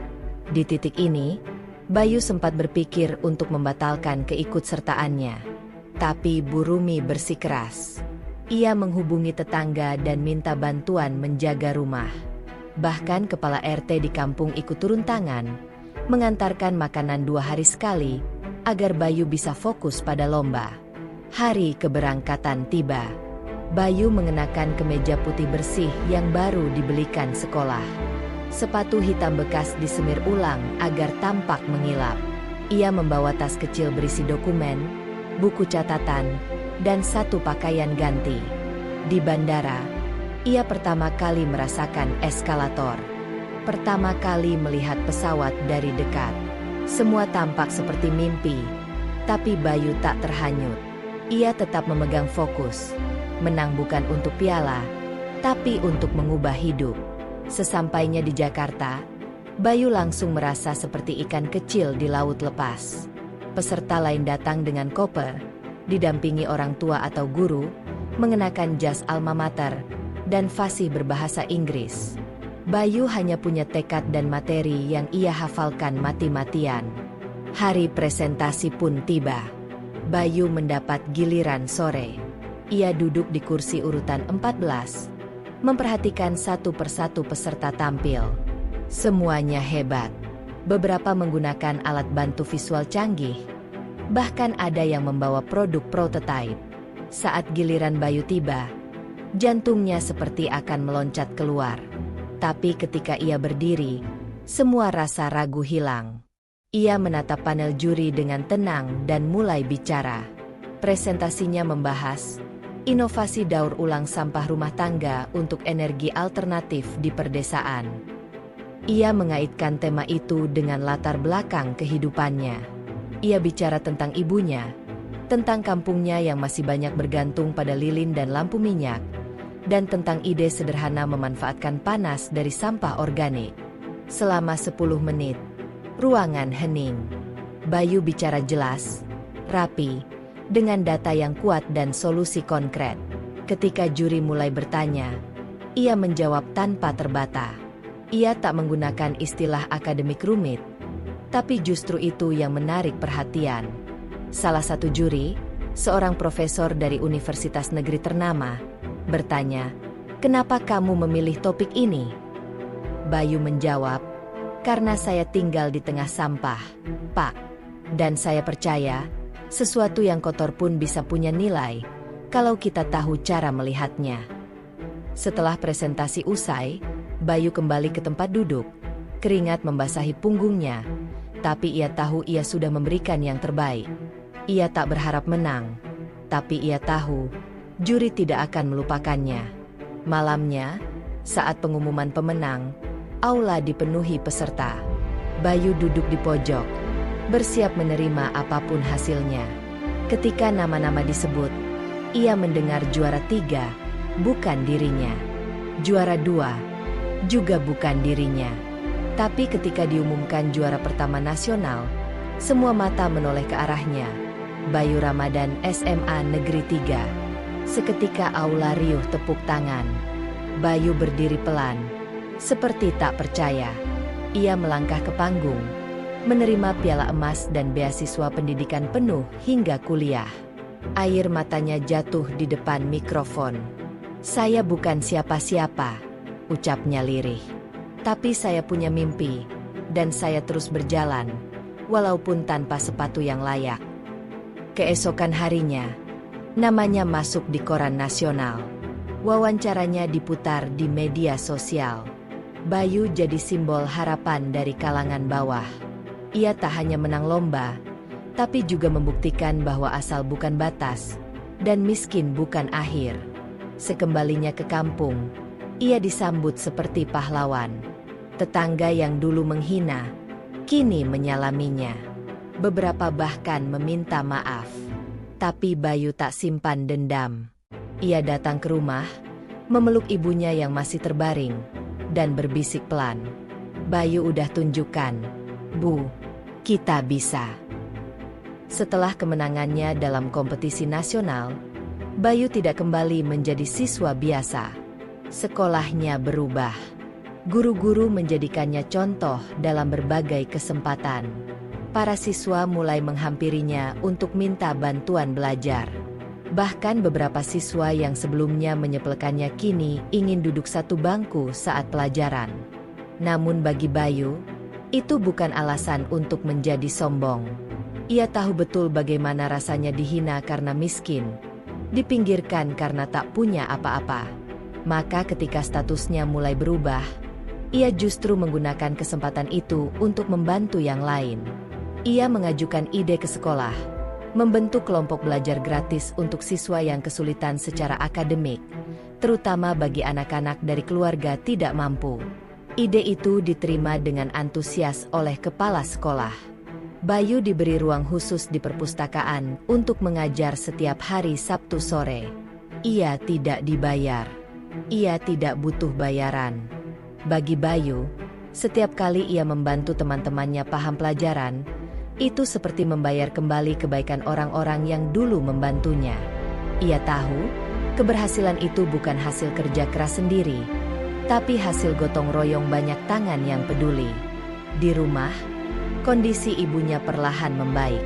Di titik ini, Bayu sempat berpikir untuk membatalkan keikutsertaannya. Tapi Bu Rumi bersikeras. Ia menghubungi tetangga dan minta bantuan menjaga rumah. Bahkan kepala RT di kampung ikut turun tangan, mengantarkan makanan 2 hari sekali, agar Bayu bisa fokus pada lomba. Hari keberangkatan tiba. Bayu mengenakan kemeja putih bersih yang baru dibelikan sekolah. Sepatu hitam bekas disemir ulang agar tampak mengilap. Ia membawa tas kecil berisi dokumen, buku catatan, dan satu pakaian ganti. Di bandara, ia pertama kali merasakan eskalator. Pertama kali melihat pesawat dari dekat. Semua tampak seperti mimpi, tapi Bayu tak terhanyut. Ia tetap memegang fokus. Menang bukan untuk piala, tapi untuk mengubah hidup. Sesampainya di Jakarta, Bayu langsung merasa seperti ikan kecil di laut lepas. Peserta lain datang dengan koper, didampingi orang tua atau guru, mengenakan jas alma mater, dan fasih berbahasa Inggris. Bayu hanya punya tekad dan materi yang ia hafalkan mati-matian. Hari presentasi pun tiba. Bayu mendapat giliran sore. Ia duduk di kursi urutan 14, memperhatikan satu persatu peserta tampil. Semuanya hebat. Beberapa menggunakan alat bantu visual canggih. Bahkan ada yang membawa produk prototipe. Saat giliran Bayu tiba, jantungnya seperti akan meloncat keluar. Tapi ketika ia berdiri, semua rasa ragu hilang. Ia menatap panel juri dengan tenang dan mulai bicara. Presentasinya membahas inovasi daur ulang sampah rumah tangga untuk energi alternatif di perdesaan. Ia mengaitkan tema itu dengan latar belakang kehidupannya. Ia bicara tentang ibunya, tentang kampungnya yang masih banyak bergantung pada lilin dan lampu minyak, dan tentang ide sederhana memanfaatkan panas dari sampah organik. Selama 10 menit, ruangan hening. Bayu bicara jelas, rapi, dengan data yang kuat dan solusi konkret. Ketika juri mulai bertanya, ia menjawab tanpa terbata. Ia tak menggunakan istilah akademik rumit, tapi justru itu yang menarik perhatian. Salah satu juri, seorang profesor dari universitas negeri ternama, bertanya, "Kenapa kamu memilih topik ini?" Bayu menjawab, "Karena saya tinggal di tengah sampah, Pak. Dan saya percaya, sesuatu yang kotor pun bisa punya nilai, kalau kita tahu cara melihatnya." Setelah presentasi usai, Bayu kembali ke tempat duduk. Keringat membasahi punggungnya, tapi ia tahu ia sudah memberikan yang terbaik. Ia tak berharap menang, tapi ia tahu juri tidak akan melupakannya. Malamnya, saat pengumuman pemenang, aula dipenuhi peserta. Bayu duduk di pojok, bersiap menerima apapun hasilnya. Ketika nama-nama disebut, ia mendengar juara 3, bukan dirinya. Juara 2, juga bukan dirinya. Tapi ketika diumumkan juara pertama nasional, semua mata menoleh ke arahnya. Bayu Ramadan SMA Negeri 3. Seketika aula riuh tepuk tangan. Bayu berdiri pelan, seperti tak percaya. Ia melangkah ke panggung, menerima piala emas dan beasiswa pendidikan penuh hingga kuliah. Air matanya jatuh di depan mikrofon. "Saya bukan siapa-siapa," ucapnya lirih. "Tapi saya punya mimpi, dan saya terus berjalan, walaupun tanpa sepatu yang layak." Keesokan harinya, namanya masuk di koran nasional. Wawancaranya diputar di media sosial. Bayu jadi simbol harapan dari kalangan bawah. Ia tak hanya menang lomba, tapi juga membuktikan bahwa asal bukan batas, dan miskin bukan akhir. Sekembalinya ke kampung, ia disambut seperti pahlawan. Tetangga yang dulu menghina, kini menyalaminya. Beberapa bahkan meminta maaf. Tapi Bayu tak simpan dendam. Ia datang ke rumah, memeluk ibunya yang masih terbaring, dan berbisik pelan, "Bayu udah tunjukkan, Bu, kita bisa." Setelah kemenangannya dalam kompetisi nasional, Bayu tidak kembali menjadi siswa biasa. Sekolahnya berubah. Guru-guru menjadikannya contoh dalam berbagai kesempatan. Para siswa mulai menghampirinya untuk minta bantuan belajar. Bahkan beberapa siswa yang sebelumnya menyepelekannya kini ingin duduk satu bangku saat pelajaran. Namun bagi Bayu, itu bukan alasan untuk menjadi sombong. Ia tahu betul bagaimana rasanya dihina karena miskin, dipinggirkan karena tak punya apa-apa. Maka ketika statusnya mulai berubah, ia justru menggunakan kesempatan itu untuk membantu yang lain. Ia mengajukan ide ke sekolah, membentuk kelompok belajar gratis untuk siswa yang kesulitan secara akademik, terutama bagi anak-anak dari keluarga tidak mampu. Ide itu diterima dengan antusias oleh kepala sekolah. Bayu diberi ruang khusus di perpustakaan untuk mengajar setiap hari Sabtu sore. Ia tidak dibayar. Ia tidak butuh bayaran. Bagi Bayu, setiap kali ia membantu teman-temannya paham pelajaran, itu seperti membayar kembali kebaikan orang-orang yang dulu membantunya. Ia tahu, keberhasilan itu bukan hasil kerja keras sendiri, tapi hasil gotong royong banyak tangan yang peduli. Di rumah, kondisi ibunya perlahan membaik.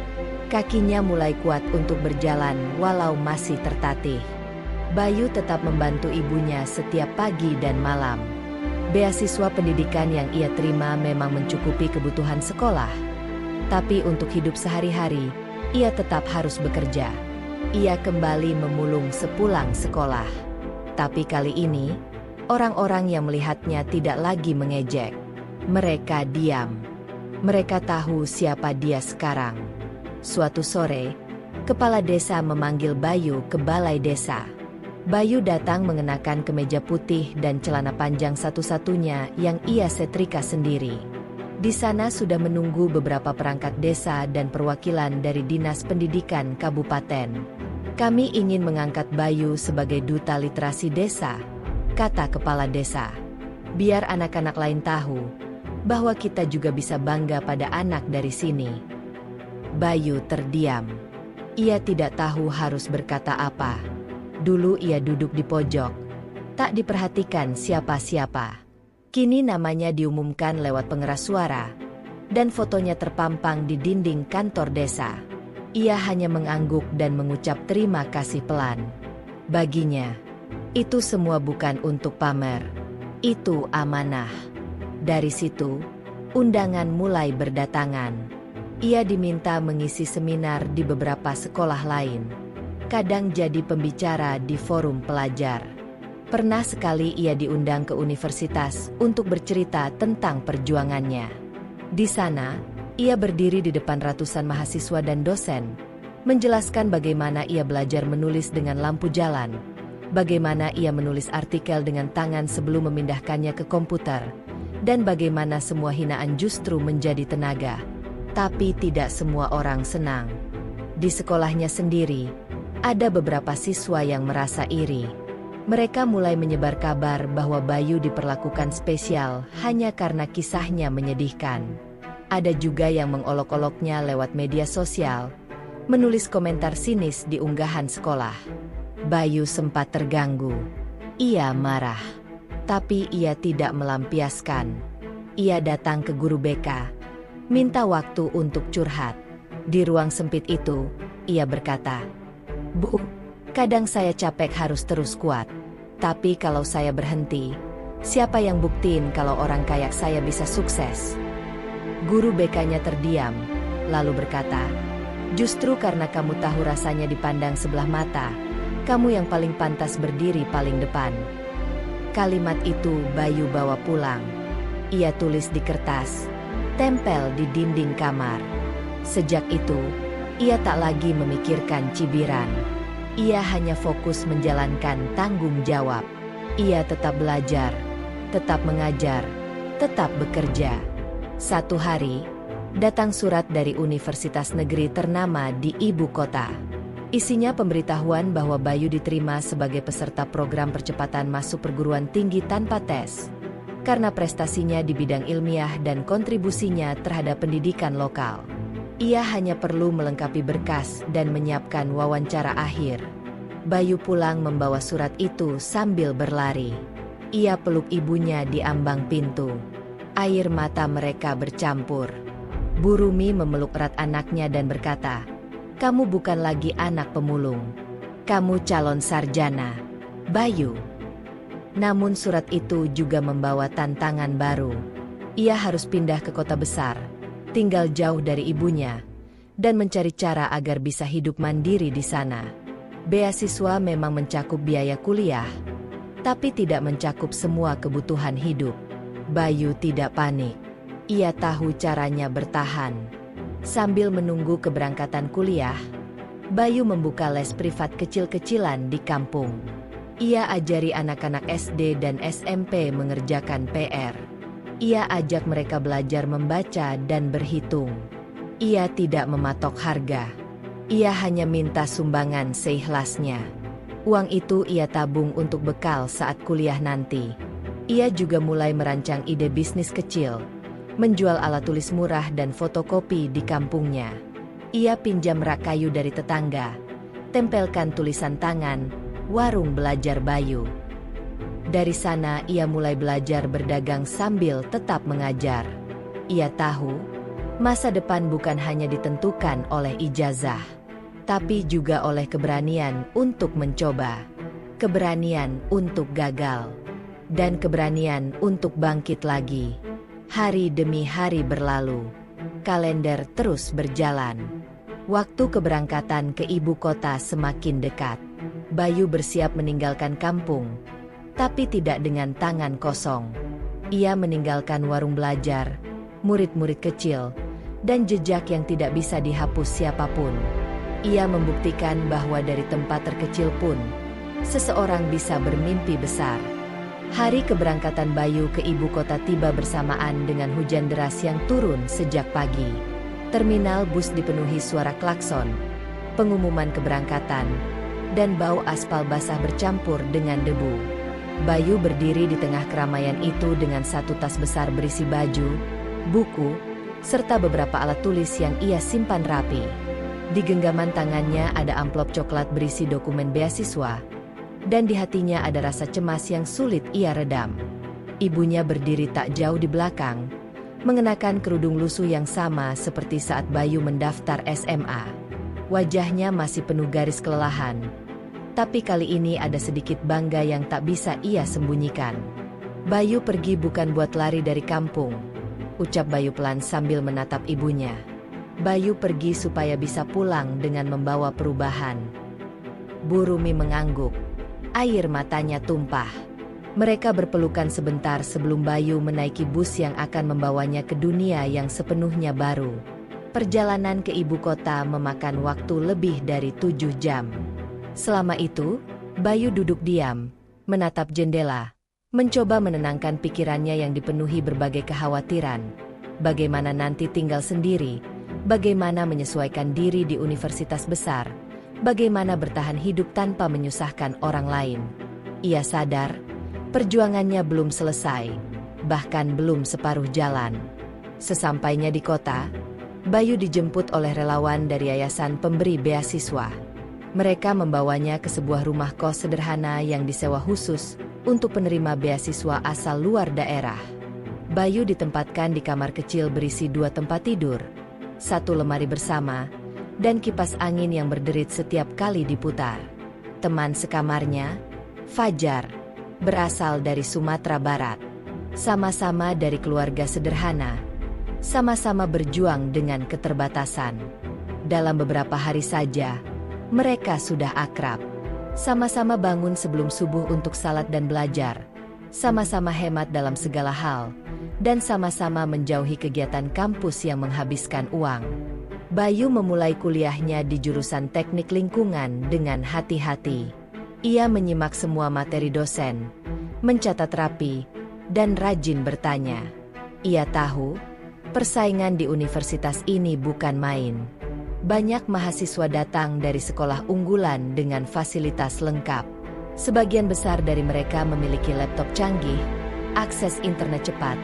Kakinya mulai kuat untuk berjalan walau masih tertatih. Bayu tetap membantu ibunya setiap pagi dan malam. Beasiswa pendidikan yang ia terima memang mencukupi kebutuhan sekolah. Tapi untuk hidup sehari-hari, ia tetap harus bekerja. Ia kembali memulung sepulang sekolah. Tapi kali ini, orang-orang yang melihatnya tidak lagi mengejek. Mereka diam. Mereka tahu siapa dia sekarang. Suatu sore, kepala desa memanggil Bayu ke balai desa. Bayu datang mengenakan kemeja putih dan celana panjang satu-satunya yang ia setrika sendiri. Di sana sudah menunggu beberapa perangkat desa dan perwakilan dari Dinas Pendidikan Kabupaten. Kami ingin mengangkat Bayu sebagai duta literasi desa, kata kepala desa. Biar anak-anak lain tahu bahwa kita juga bisa bangga pada anak dari sini. Bayu terdiam. Ia tidak tahu harus berkata apa. Dulu ia duduk di pojok, tak diperhatikan siapa-siapa. Kini namanya diumumkan lewat pengeras suara, dan fotonya terpampang di dinding kantor desa. Ia hanya mengangguk dan mengucap terima kasih pelan. Baginya, itu semua bukan untuk pamer. Itu amanah. Dari situ, undangan mulai berdatangan. Ia diminta mengisi seminar di beberapa sekolah lain. Kadang jadi pembicara di forum pelajar. Pernah sekali ia diundang ke universitas untuk bercerita tentang perjuangannya. Di sana, ia berdiri di depan ratusan mahasiswa dan dosen, menjelaskan bagaimana ia belajar menulis dengan lampu jalan, bagaimana ia menulis artikel dengan tangan sebelum memindahkannya ke komputer, dan bagaimana semua hinaan justru menjadi tenaga. Tapi tidak semua orang senang. Di sekolahnya sendiri, ada beberapa siswa yang merasa iri. Mereka mulai menyebar kabar bahwa Bayu diperlakukan spesial hanya karena kisahnya menyedihkan. Ada juga yang mengolok-oloknya lewat media sosial, menulis komentar sinis di unggahan sekolah. Bayu sempat terganggu. Ia marah. Tapi ia tidak melampiaskan. Ia datang ke guru BK, minta waktu untuk curhat. Di ruang sempit itu, ia berkata, "Bu, kadang saya capek harus terus kuat. Tapi kalau saya berhenti, siapa yang buktiin kalau orang kayak saya bisa sukses?" Guru BK-nya terdiam, lalu berkata, "Justru karena kamu tahu rasanya dipandang sebelah mata, kamu yang paling pantas berdiri paling depan." Kalimat itu Bayu bawa pulang. Ia tulis di kertas, tempel di dinding kamar. Sejak itu, ia tak lagi memikirkan cibiran. Ia hanya fokus menjalankan tanggung jawab. Ia tetap belajar, tetap mengajar, tetap bekerja. Satu hari, datang surat dari universitas negeri ternama di ibu kota. Isinya pemberitahuan bahwa Bayu diterima sebagai peserta program percepatan masuk perguruan tinggi tanpa tes, karena prestasinya di bidang ilmiah dan kontribusinya terhadap pendidikan lokal. Ia hanya perlu melengkapi berkas dan menyiapkan wawancara akhir. Bayu pulang membawa surat itu sambil berlari. Ia peluk ibunya di ambang pintu. Air mata mereka bercampur. Bu Rumi memeluk erat anaknya dan berkata, "Kamu bukan lagi anak pemulung. Kamu calon sarjana, Bayu." Namun surat itu juga membawa tantangan baru. Ia harus pindah ke kota besar, tinggal jauh dari ibunya, dan mencari cara agar bisa hidup mandiri di sana. Beasiswa memang mencakup biaya kuliah, tapi tidak mencakup semua kebutuhan hidup. Bayu tidak panik. Ia tahu caranya bertahan. Sambil menunggu keberangkatan kuliah, Bayu membuka les privat kecil-kecilan di kampung. Ia ajari anak-anak SD dan SMP mengerjakan PR. Ia ajak mereka belajar membaca dan berhitung. Ia tidak mematok harga. Ia hanya minta sumbangan seikhlasnya. Uang itu ia tabung untuk bekal saat kuliah nanti. Ia juga mulai merancang ide bisnis kecil, menjual alat tulis murah dan fotokopi di kampungnya. Ia pinjam rak kayu dari tetangga, tempelkan tulisan tangan, warung belajar Bayu. Dari sana ia mulai belajar berdagang sambil tetap mengajar. Ia tahu, masa depan bukan hanya ditentukan oleh ijazah, tapi juga oleh keberanian untuk mencoba, keberanian untuk gagal, dan keberanian untuk bangkit lagi. Hari demi hari berlalu, kalender terus berjalan. Waktu keberangkatan ke ibu kota semakin dekat. Bayu bersiap meninggalkan kampung, tapi tidak dengan tangan kosong. Ia meninggalkan warung belajar, murid-murid kecil, dan jejak yang tidak bisa dihapus siapapun. Ia membuktikan bahwa dari tempat terkecil pun, seseorang bisa bermimpi besar. Hari keberangkatan Bayu ke ibu kota tiba bersamaan dengan hujan deras yang turun sejak pagi. Terminal bus dipenuhi suara klakson, pengumuman keberangkatan, dan bau aspal basah bercampur dengan debu. Bayu berdiri di tengah keramaian itu dengan satu tas besar berisi baju, buku, serta beberapa alat tulis yang ia simpan rapi. Di genggaman tangannya ada amplop coklat berisi dokumen beasiswa, dan di hatinya ada rasa cemas yang sulit ia redam. Ibunya berdiri tak jauh di belakang, mengenakan kerudung lusuh yang sama seperti saat Bayu mendaftar SMA. Wajahnya masih penuh garis kelelahan, tapi kali ini ada sedikit bangga yang tak bisa ia sembunyikan. Bayu pergi bukan buat lari dari kampung, ucap Bayu pelan sambil menatap ibunya. Bayu pergi supaya bisa pulang dengan membawa perubahan. Bu Rumi mengangguk. Air matanya tumpah. Mereka berpelukan sebentar sebelum Bayu menaiki bus yang akan membawanya ke dunia yang sepenuhnya baru. Perjalanan ke ibu kota memakan waktu lebih dari 7 jam. Selama itu, Bayu duduk diam, menatap jendela, mencoba menenangkan pikirannya yang dipenuhi berbagai kekhawatiran. Bagaimana nanti tinggal sendiri, bagaimana menyesuaikan diri di universitas besar, bagaimana bertahan hidup tanpa menyusahkan orang lain. Ia sadar, perjuangannya belum selesai, bahkan belum separuh jalan. Sesampainya di kota, Bayu dijemput oleh relawan dari Yayasan Pemberi Beasiswa. Mereka membawanya ke sebuah rumah kos sederhana yang disewa khusus untuk penerima beasiswa asal luar daerah. Bayu ditempatkan di kamar kecil berisi 2 tempat tidur, 1 lemari bersama, dan kipas angin yang berderit setiap kali diputar. Teman sekamarnya, Fajar, berasal dari Sumatera Barat. Sama-sama dari keluarga sederhana, sama-sama berjuang dengan keterbatasan. Dalam beberapa hari saja, mereka sudah akrab. Sama-sama bangun sebelum subuh untuk salat dan belajar. Sama-sama hemat dalam segala hal, dan sama-sama menjauhi kegiatan kampus yang menghabiskan uang. Bayu memulai kuliahnya di jurusan Teknik Lingkungan dengan hati-hati. Ia menyimak semua materi dosen, mencatat rapi, dan rajin bertanya. Ia tahu, persaingan di universitas ini bukan main. Banyak mahasiswa datang dari sekolah unggulan dengan fasilitas lengkap. Sebagian besar dari mereka memiliki laptop canggih, akses internet cepat,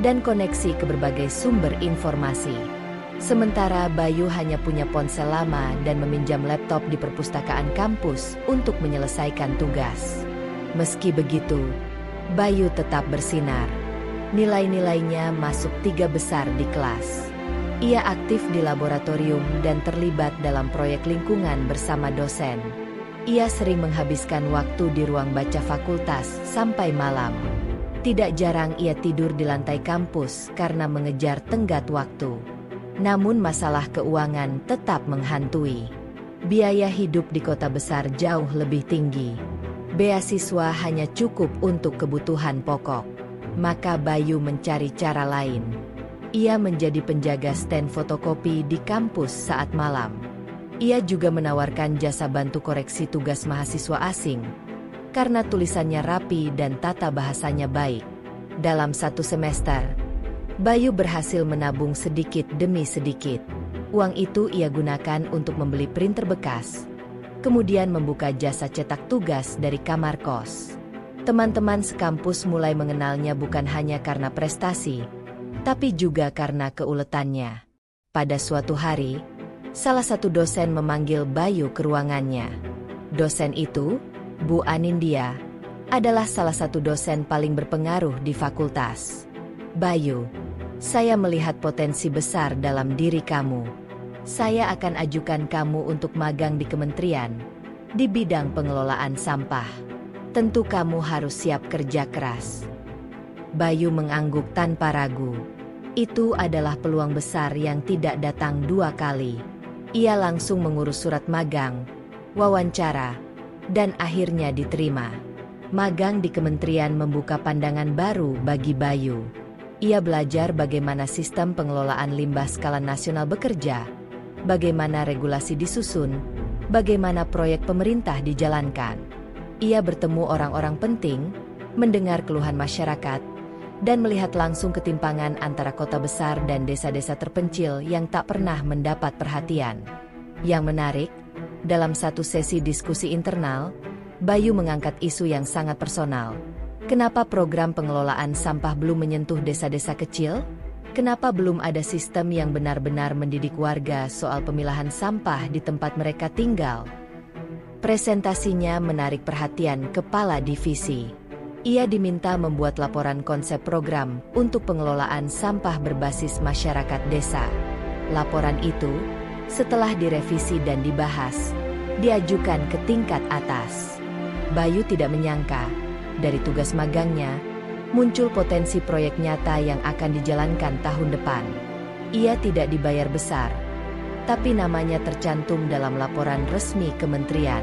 dan koneksi ke berbagai sumber informasi. Sementara Bayu hanya punya ponsel lama dan meminjam laptop di perpustakaan kampus untuk menyelesaikan tugas. Meski begitu, Bayu tetap bersinar. Nilai-nilainya masuk 3 besar di kelas. Ia aktif di laboratorium dan terlibat dalam proyek lingkungan bersama dosen. Ia sering menghabiskan waktu di ruang baca fakultas sampai malam. Tidak jarang ia tidur di lantai kampus karena mengejar tenggat waktu. Namun masalah keuangan tetap menghantui. Biaya hidup di kota besar jauh lebih tinggi. Beasiswa hanya cukup untuk kebutuhan pokok. Maka Bayu mencari cara lain. Ia menjadi penjaga stand fotokopi di kampus saat malam. Ia juga menawarkan jasa bantu koreksi tugas mahasiswa asing. Karena tulisannya rapi dan tata bahasanya baik. Dalam satu semester, Bayu berhasil menabung sedikit demi sedikit. Uang itu ia gunakan untuk membeli printer bekas. Kemudian membuka jasa cetak tugas dari kamar kos. Teman-teman sekampus mulai mengenalnya bukan hanya karena prestasi, tapi juga karena keuletannya. Pada suatu hari, salah satu dosen memanggil Bayu ke ruangannya. Dosen itu, Bu Anindya, adalah salah satu dosen paling berpengaruh di fakultas. Bayu, saya melihat potensi besar dalam diri kamu. Saya akan ajukan kamu untuk magang di kementerian, di bidang pengelolaan sampah. Tentu kamu harus siap kerja keras. Bayu mengangguk tanpa ragu. Itu adalah peluang besar yang tidak datang dua kali. Ia langsung mengurus surat magang, wawancara, dan akhirnya diterima. Magang di kementerian membuka pandangan baru bagi Bayu. Ia belajar bagaimana sistem pengelolaan limbah skala nasional bekerja, bagaimana regulasi disusun, bagaimana proyek pemerintah dijalankan. Ia bertemu orang-orang penting, mendengar keluhan masyarakat, dan melihat langsung ketimpangan antara kota besar dan desa-desa terpencil yang tak pernah mendapat perhatian. Yang menarik, dalam satu sesi diskusi internal, Bayu mengangkat isu yang sangat personal. Kenapa program pengelolaan sampah belum menyentuh desa-desa kecil? Kenapa belum ada sistem yang benar-benar mendidik warga soal pemilahan sampah di tempat mereka tinggal? Presentasinya menarik perhatian kepala divisi. Ia diminta membuat laporan konsep program untuk pengelolaan sampah berbasis masyarakat desa. Laporan itu, setelah direvisi dan dibahas, diajukan ke tingkat atas. Bayu tidak menyangka, dari tugas magangnya, muncul potensi proyek nyata yang akan dijalankan tahun depan. Ia tidak dibayar besar, tapi namanya tercantum dalam laporan resmi kementerian.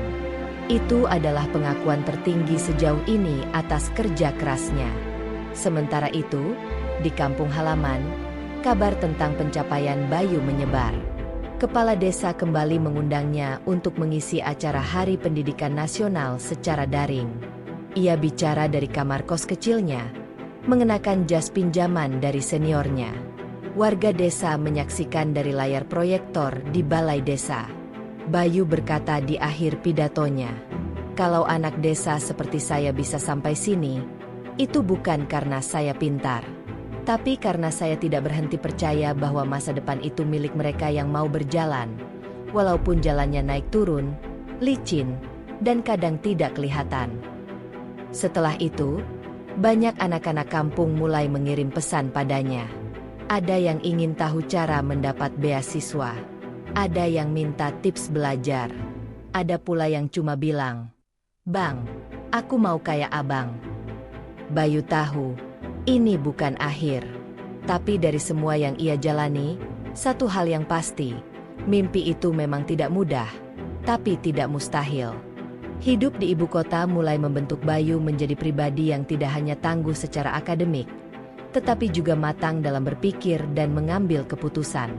Itu adalah pengakuan tertinggi sejauh ini atas kerja kerasnya. Sementara itu, di kampung halaman, kabar tentang pencapaian Bayu menyebar. Kepala desa kembali mengundangnya untuk mengisi acara Hari Pendidikan Nasional secara daring. Ia bicara dari kamar kos kecilnya, mengenakan jas pinjaman dari seniornya. Warga desa menyaksikan dari layar proyektor di balai desa. Bayu berkata di akhir pidatonya, "Kalau anak desa seperti saya bisa sampai sini, itu bukan karena saya pintar, tapi karena saya tidak berhenti percaya bahwa masa depan itu milik mereka yang mau berjalan, walaupun jalannya naik turun, licin, dan kadang tidak kelihatan." Setelah itu, banyak anak-anak kampung mulai mengirim pesan padanya. Ada yang ingin tahu cara mendapat beasiswa. Ada yang minta tips belajar. Ada pula yang cuma bilang, "Bang, aku mau kayak abang." Bayu tahu, ini bukan akhir. Tapi dari semua yang ia jalani, satu hal yang pasti, mimpi itu memang tidak mudah, tapi tidak mustahil. Hidup di ibu kota mulai membentuk Bayu menjadi pribadi yang tidak hanya tangguh secara akademik, tetapi juga matang dalam berpikir dan mengambil keputusan.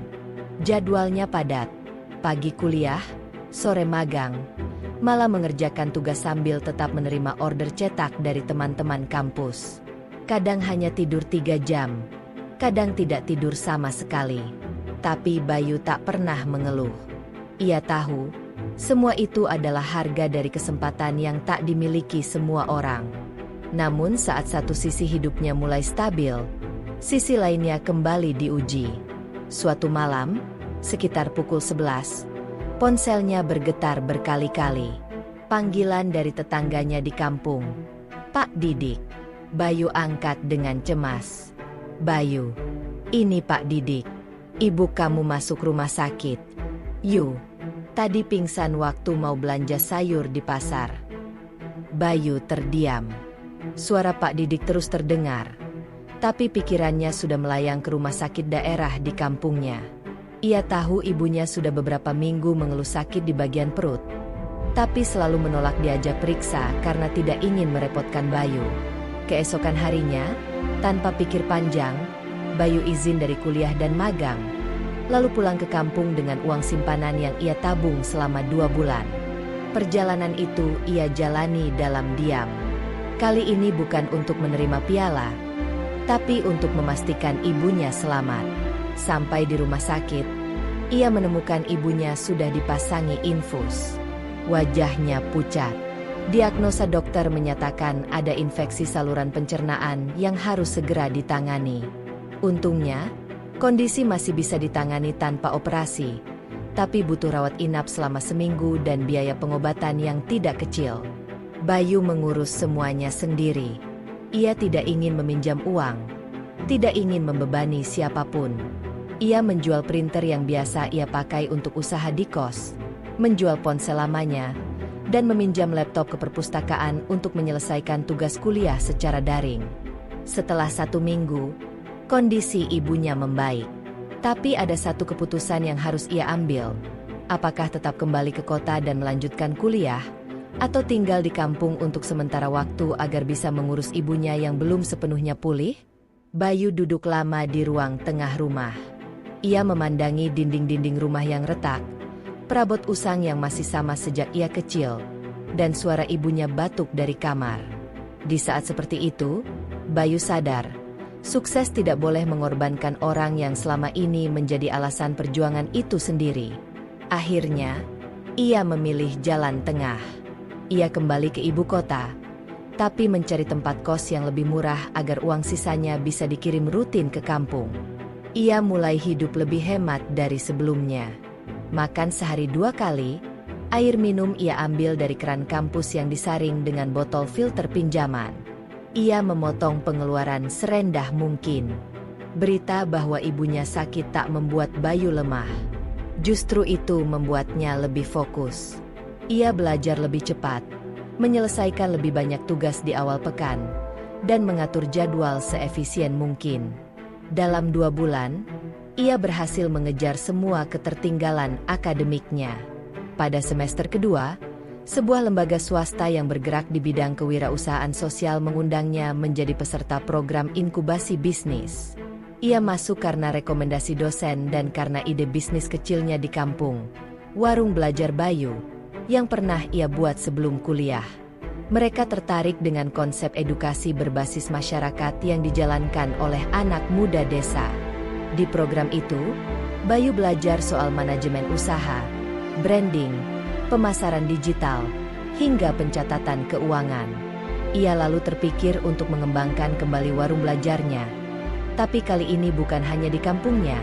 Jadwalnya padat, pagi kuliah, sore magang, malah mengerjakan tugas sambil tetap menerima order cetak dari teman-teman kampus. Kadang hanya tidur 3 jam, kadang tidak tidur sama sekali. Tapi Bayu tak pernah mengeluh. Ia tahu, semua itu adalah harga dari kesempatan yang tak dimiliki semua orang. Namun saat satu sisi hidupnya mulai stabil, sisi lainnya kembali diuji. Suatu malam, sekitar pukul 11, ponselnya bergetar berkali-kali. Panggilan dari tetangganya di kampung. "Pak Didik." Bayu angkat dengan cemas. "Bayu, ini Pak Didik. Ibu kamu masuk rumah sakit. Tadi pingsan waktu mau belanja sayur di pasar." Bayu terdiam. Suara Pak Didik terus terdengar, tapi pikirannya sudah melayang ke rumah sakit daerah di kampungnya. Ia tahu ibunya sudah beberapa minggu mengeluh sakit di bagian perut, tapi selalu menolak diajak periksa karena tidak ingin merepotkan Bayu. Keesokan harinya, tanpa pikir panjang, Bayu izin dari kuliah dan magang, lalu pulang ke kampung dengan uang simpanan yang ia tabung selama 2 bulan. Perjalanan itu ia jalani dalam diam. Kali ini bukan untuk menerima piala, tapi untuk memastikan ibunya selamat. Sampai di rumah sakit, ia menemukan ibunya sudah dipasangi infus. Wajahnya pucat. Diagnosa dokter menyatakan ada infeksi saluran pencernaan yang harus segera ditangani. Untungnya, kondisi masih bisa ditangani tanpa operasi, tapi butuh rawat inap selama seminggu dan biaya pengobatan yang tidak kecil. Bayu mengurus semuanya sendiri. Ia tidak ingin meminjam uang, tidak ingin membebani siapapun. Ia menjual printer yang biasa ia pakai untuk usaha di kos, menjual ponsel lamanya, dan meminjam laptop ke perpustakaan untuk menyelesaikan tugas kuliah secara daring. Setelah 1 minggu, kondisi ibunya membaik. Tapi ada satu keputusan yang harus ia ambil. Apakah tetap kembali ke kota dan melanjutkan kuliah, atau tinggal di kampung untuk sementara waktu agar bisa mengurus ibunya yang belum sepenuhnya pulih? Bayu duduk lama di ruang tengah rumah. Ia memandangi dinding-dinding rumah yang retak, perabot usang yang masih sama sejak ia kecil, dan suara ibunya batuk dari kamar. Di saat seperti itu, Bayu sadar, sukses tidak boleh mengorbankan orang yang selama ini menjadi alasan perjuangan itu sendiri. Akhirnya, ia memilih jalan tengah. Ia kembali ke ibu kota, tapi mencari tempat kos yang lebih murah agar uang sisanya bisa dikirim rutin ke kampung. Ia mulai hidup lebih hemat dari sebelumnya. Makan sehari 2 kali, air minum ia ambil dari keran kampus yang disaring dengan botol filter pinjaman. Ia memotong pengeluaran serendah mungkin. Berita bahwa ibunya sakit tak membuat Bayu lemah. Justru itu membuatnya lebih fokus. Ia belajar lebih cepat, menyelesaikan lebih banyak tugas di awal pekan, dan mengatur jadwal seefisien mungkin. Dalam 2 bulan, ia berhasil mengejar semua ketertinggalan akademiknya. Pada semester kedua, sebuah lembaga swasta yang bergerak di bidang kewirausahaan sosial mengundangnya menjadi peserta program inkubasi bisnis. Ia masuk karena rekomendasi dosen dan karena ide bisnis kecilnya di kampung, warung belajar Bayu, yang pernah ia buat sebelum kuliah. Mereka tertarik dengan konsep edukasi berbasis masyarakat yang dijalankan oleh anak muda desa. Di program itu, Bayu belajar soal manajemen usaha, branding, pemasaran digital, hingga pencatatan keuangan. Ia lalu terpikir untuk mengembangkan kembali warung belajarnya. Tapi kali ini bukan hanya di kampungnya,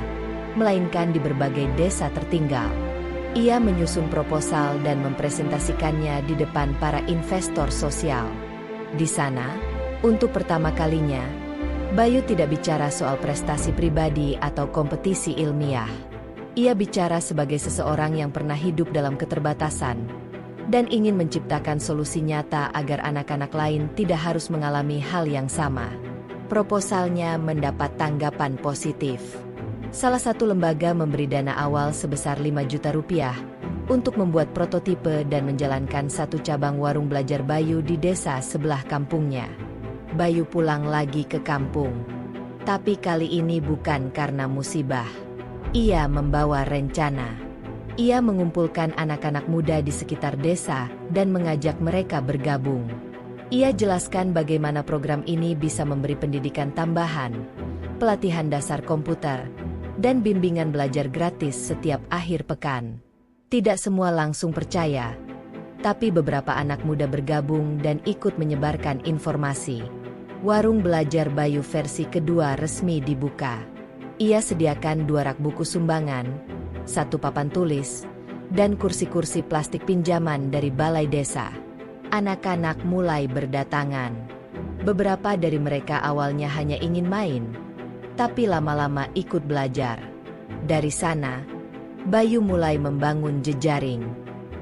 melainkan di berbagai desa tertinggal. Ia menyusun proposal dan mempresentasikannya di depan para investor sosial. Di sana, untuk pertama kalinya, Bayu tidak bicara soal prestasi pribadi atau kompetisi ilmiah. Ia bicara sebagai seseorang yang pernah hidup dalam keterbatasan dan ingin menciptakan solusi nyata agar anak-anak lain tidak harus mengalami hal yang sama. Proposalnya mendapat tanggapan positif. Salah satu lembaga memberi dana awal sebesar 5 juta rupiah untuk membuat prototipe dan menjalankan satu cabang warung belajar Bayu di desa sebelah kampungnya. Bayu pulang lagi ke kampung. Tapi kali ini bukan karena musibah. Ia membawa rencana. Ia mengumpulkan anak-anak muda di sekitar desa dan mengajak mereka bergabung. Ia jelaskan bagaimana program ini bisa memberi pendidikan tambahan, pelatihan dasar komputer, dan bimbingan belajar gratis setiap akhir pekan. Tidak semua langsung percaya, tapi beberapa anak muda bergabung dan ikut menyebarkan informasi. Warung belajar Bayu versi kedua resmi dibuka. Ia sediakan 2 rak buku sumbangan, 1 papan tulis, dan kursi-kursi plastik pinjaman dari balai desa. Anak-anak mulai berdatangan. Beberapa dari mereka awalnya hanya ingin main, tapi lama-lama ikut belajar. Dari sana, Bayu mulai membangun jejaring.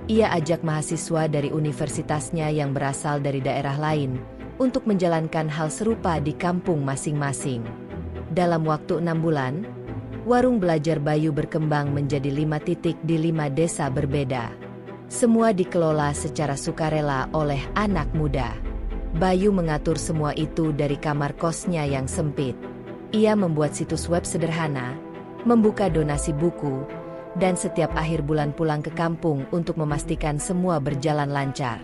Ia ajak mahasiswa dari universitasnya yang berasal dari daerah lain untuk menjalankan hal serupa di kampung masing-masing. Dalam waktu 6 bulan, Warung belajar Bayu berkembang menjadi 5 titik di 5 desa berbeda. Semua dikelola secara sukarela oleh anak muda. Bayu mengatur semua itu dari kamar kosnya yang sempit. Ia membuat situs web sederhana, membuka donasi buku, dan setiap akhir bulan pulang ke kampung untuk memastikan semua berjalan lancar.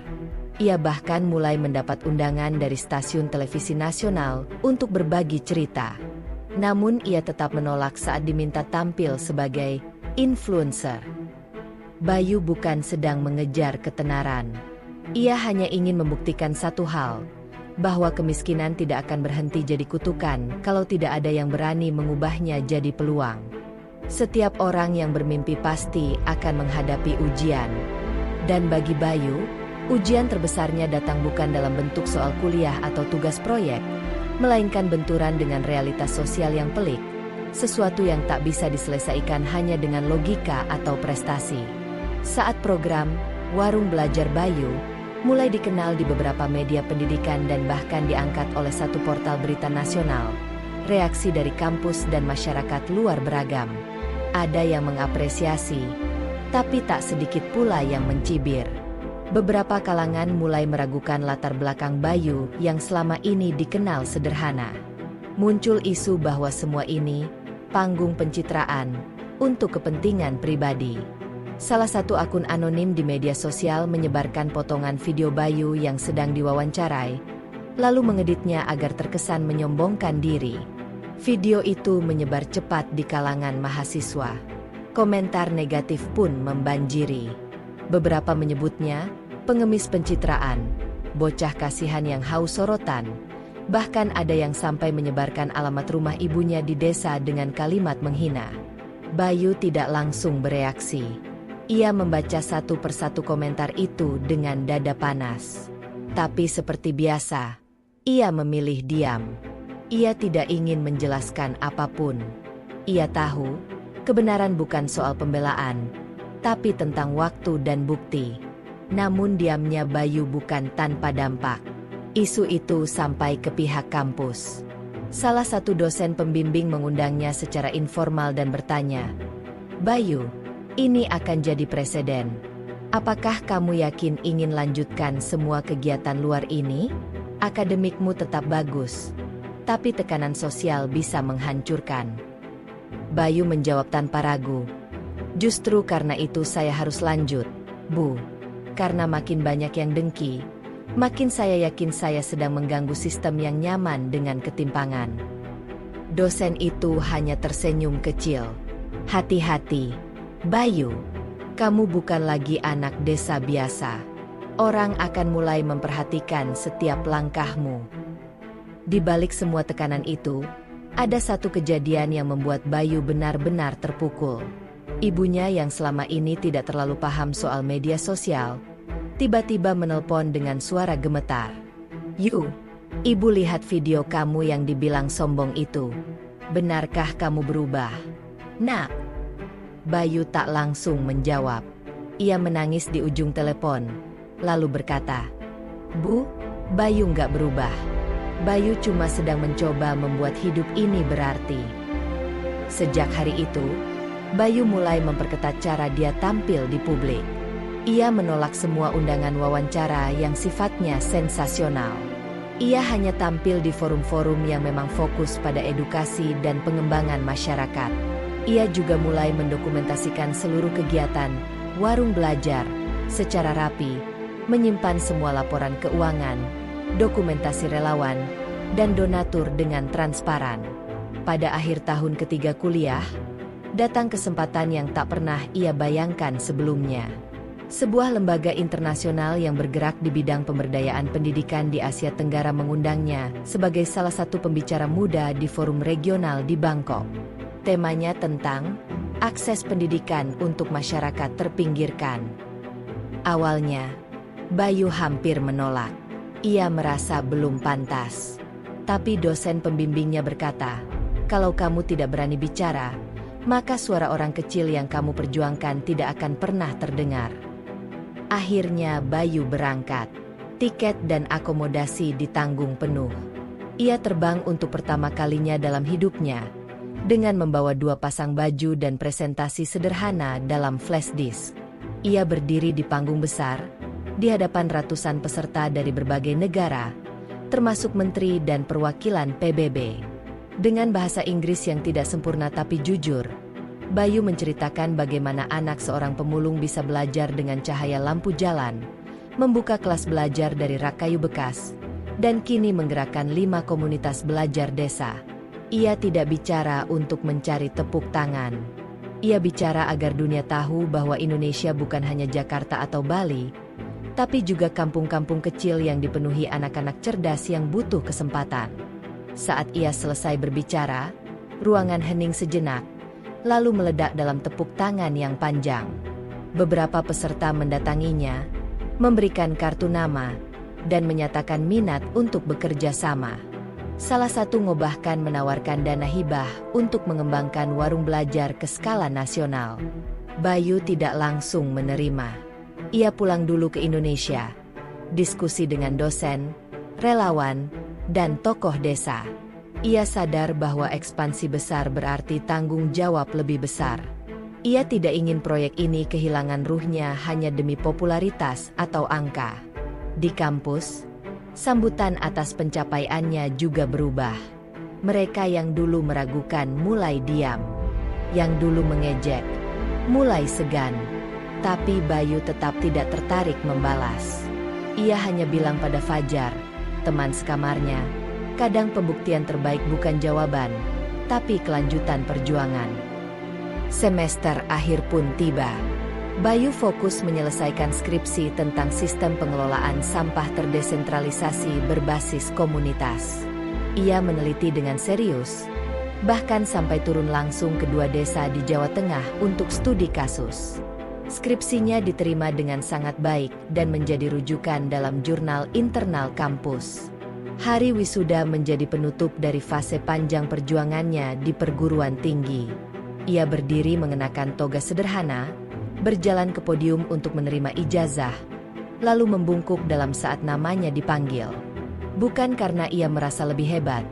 Ia bahkan mulai mendapat undangan dari stasiun televisi nasional untuk berbagi cerita. Namun ia tetap menolak saat diminta tampil sebagai influencer. Bayu bukan sedang mengejar ketenaran. Ia hanya ingin membuktikan satu hal, bahwa kemiskinan tidak akan berhenti jadi kutukan kalau tidak ada yang berani mengubahnya jadi peluang. Setiap orang yang bermimpi pasti akan menghadapi ujian. Dan bagi Bayu, ujian terbesarnya datang bukan dalam bentuk soal kuliah atau tugas proyek, melainkan benturan dengan realitas sosial yang pelik, sesuatu yang tak bisa diselesaikan hanya dengan logika atau prestasi. Saat program Warung Belajar Bayu mulai dikenal di beberapa media pendidikan dan bahkan diangkat oleh satu portal berita nasional, reaksi dari kampus dan masyarakat luar beragam. Ada yang mengapresiasi, tapi tak sedikit pula yang mencibir. Beberapa kalangan mulai meragukan latar belakang Bayu yang selama ini dikenal sederhana. Muncul isu bahwa semua ini panggung pencitraan untuk kepentingan pribadi. Salah satu akun anonim di media sosial menyebarkan potongan video Bayu yang sedang diwawancarai, lalu mengeditnya agar terkesan menyombongkan diri. Video itu menyebar cepat di kalangan mahasiswa. Komentar negatif pun membanjiri. Beberapa menyebutnya pengemis pencitraan, bocah kasihan yang haus sorotan. Bahkan ada yang sampai menyebarkan alamat rumah ibunya di desa dengan kalimat menghina. Bayu tidak langsung bereaksi. Ia membaca satu persatu komentar itu dengan dada panas. Tapi seperti biasa, ia memilih diam. Ia tidak ingin menjelaskan apapun. Ia tahu, kebenaran bukan soal pembelaan, tapi tentang waktu dan bukti. Namun diamnya Bayu bukan tanpa dampak. Isu itu sampai ke pihak kampus. Salah satu dosen pembimbing mengundangnya secara informal dan bertanya, "Bayu, ini akan jadi preseden. Apakah kamu yakin ingin lanjutkan semua kegiatan luar ini? Akademikmu tetap bagus, tapi tekanan sosial bisa menghancurkan." Bayu menjawab tanpa ragu, "Justru karena itu saya harus lanjut, Bu. Karena makin banyak yang dengki, makin saya yakin saya sedang mengganggu sistem yang nyaman dengan ketimpangan." Dosen itu hanya tersenyum kecil. "Hati-hati, Bayu. Kamu bukan lagi anak desa biasa. Orang akan mulai memperhatikan setiap langkahmu." Di balik semua tekanan itu, ada satu kejadian yang membuat Bayu benar-benar terpukul. Ibunya yang selama ini tidak terlalu paham soal media sosial, tiba-tiba menelpon dengan suara gemetar. "Yu, Ibu lihat video kamu yang dibilang sombong itu. Benarkah kamu berubah, Nak?" Bayu tak langsung menjawab. Ia menangis di ujung telepon, lalu berkata, "Bu, Bayu nggak berubah. Bayu cuma sedang mencoba membuat hidup ini berarti." Sejak hari itu, Bayu mulai memperketat cara dia tampil di publik. Ia menolak semua undangan wawancara yang sifatnya sensasional. Ia hanya tampil di forum-forum yang memang fokus pada edukasi dan pengembangan masyarakat. Ia juga mulai mendokumentasikan seluruh kegiatan Warung Belajar secara rapi, menyimpan semua laporan keuangan, dokumentasi relawan, dan donatur dengan transparan. Pada akhir tahun ketiga kuliah, datang kesempatan yang tak pernah ia bayangkan sebelumnya. Sebuah lembaga internasional yang bergerak di bidang pemberdayaan pendidikan di Asia Tenggara mengundangnya sebagai salah satu pembicara muda di forum regional di Bangkok. Temanya tentang akses pendidikan untuk masyarakat terpinggirkan. Awalnya, Bayu hampir menolak. Ia merasa belum pantas. Tapi dosen pembimbingnya berkata, "Kalau kamu tidak berani bicara, maka suara orang kecil yang kamu perjuangkan tidak akan pernah terdengar." Akhirnya Bayu berangkat. Tiket dan akomodasi ditanggung penuh. Ia terbang untuk pertama kalinya dalam hidupnya, dengan membawa 2 pasang baju dan presentasi sederhana dalam flash disk. Ia berdiri di panggung besar, di hadapan ratusan peserta dari berbagai negara, termasuk menteri dan perwakilan PBB. Dengan bahasa Inggris yang tidak sempurna tapi jujur, Bayu menceritakan bagaimana anak seorang pemulung bisa belajar dengan cahaya lampu jalan, membuka kelas belajar dari rak kayu bekas, dan kini menggerakkan 5 komunitas belajar desa. Ia tidak bicara untuk mencari tepuk tangan. Ia bicara agar dunia tahu bahwa Indonesia bukan hanya Jakarta atau Bali, tapi juga kampung-kampung kecil yang dipenuhi anak-anak cerdas yang butuh kesempatan. Saat ia selesai berbicara, ruangan hening sejenak, lalu meledak dalam tepuk tangan yang panjang. Beberapa peserta mendatanginya, memberikan kartu nama, dan menyatakan minat untuk bekerja sama. Salah satu bahkan menawarkan dana hibah untuk mengembangkan warung belajar ke skala nasional. Bayu tidak langsung menerima. Ia pulang dulu ke Indonesia, diskusi dengan dosen, relawan, dan tokoh desa. Ia sadar bahwa ekspansi besar berarti tanggung jawab lebih besar. Ia tidak ingin proyek ini kehilangan ruhnya hanya demi popularitas atau angka. Di kampus, sambutan atas pencapaiannya juga berubah. Mereka yang dulu meragukan mulai diam. Yang dulu mengejek, mulai segan. Tapi Bayu tetap tidak tertarik membalas. Ia hanya bilang pada Fajar, teman sekamarnya, kadang pembuktian terbaik bukan jawaban, tapi kelanjutan perjuangan. Semester akhir pun tiba. Bayu fokus menyelesaikan skripsi tentang sistem pengelolaan sampah terdesentralisasi berbasis komunitas. Ia meneliti dengan serius, bahkan sampai turun langsung ke 2 desa di Jawa Tengah untuk studi kasus. Skripsinya diterima dengan sangat baik dan menjadi rujukan dalam jurnal internal kampus. Hari wisuda menjadi penutup dari fase panjang perjuangannya di perguruan tinggi. Ia berdiri mengenakan toga sederhana, berjalan ke podium untuk menerima ijazah, lalu membungkuk dalam saat namanya dipanggil. Bukan karena ia merasa lebih hebat,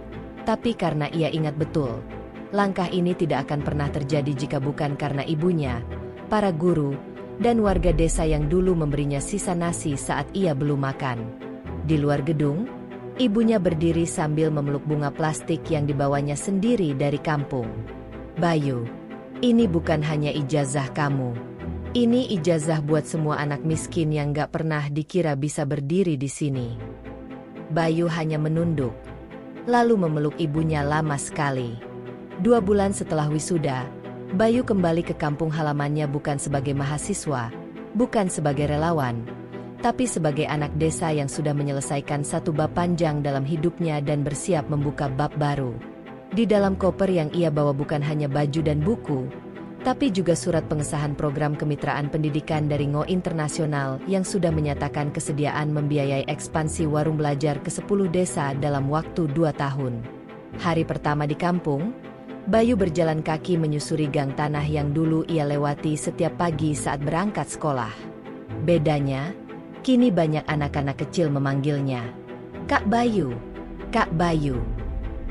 tapi karena ia ingat betul, langkah ini tidak akan pernah terjadi jika bukan karena ibunya, para guru, dan warga desa yang dulu memberinya sisa nasi saat ia belum makan. Di luar gedung, ibunya berdiri sambil memeluk bunga plastik yang dibawanya sendiri dari kampung. Bayu, ini bukan hanya ijazah kamu. Ini ijazah buat semua anak miskin yang gak pernah dikira bisa berdiri di sini. Bayu hanya menunduk, lalu memeluk ibunya lama sekali. 2 bulan setelah wisuda, Bayu kembali ke kampung halamannya bukan sebagai mahasiswa, bukan sebagai relawan, tapi sebagai anak desa yang sudah menyelesaikan 1 bab panjang dalam hidupnya dan bersiap membuka bab baru. Di dalam koper yang ia bawa bukan hanya baju dan buku, tapi juga surat pengesahan program kemitraan pendidikan dari Ngo Internasional yang sudah menyatakan kesediaan membiayai ekspansi warung belajar ke 10 desa dalam waktu 2 tahun. Hari pertama di kampung, Bayu berjalan kaki menyusuri gang tanah yang dulu ia lewati setiap pagi saat berangkat sekolah. Bedanya, kini banyak anak-anak kecil memanggilnya, "Kak Bayu, Kak Bayu,"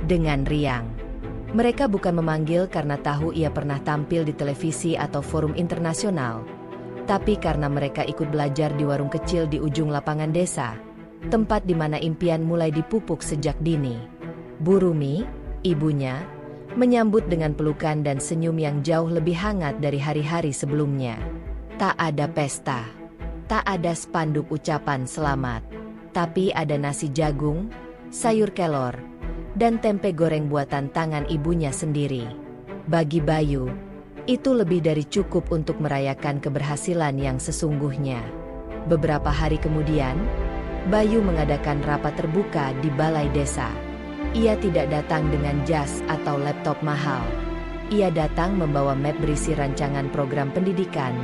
dengan riang. Mereka bukan memanggil karena tahu ia pernah tampil di televisi atau forum internasional, tapi karena mereka ikut belajar di warung kecil di ujung lapangan desa, tempat di mana impian mulai dipupuk sejak dini. Bu Rumi, ibunya, menyambut dengan pelukan dan senyum yang jauh lebih hangat dari hari-hari sebelumnya. Tak ada pesta, tak ada spanduk ucapan selamat, tapi ada nasi jagung, sayur kelor, dan tempe goreng buatan tangan ibunya sendiri. Bagi Bayu, itu lebih dari cukup untuk merayakan keberhasilan yang sesungguhnya. Beberapa hari kemudian, Bayu mengadakan rapat terbuka di balai desa. Ia tidak datang dengan jas atau laptop mahal. Ia datang membawa map berisi rancangan program pendidikan,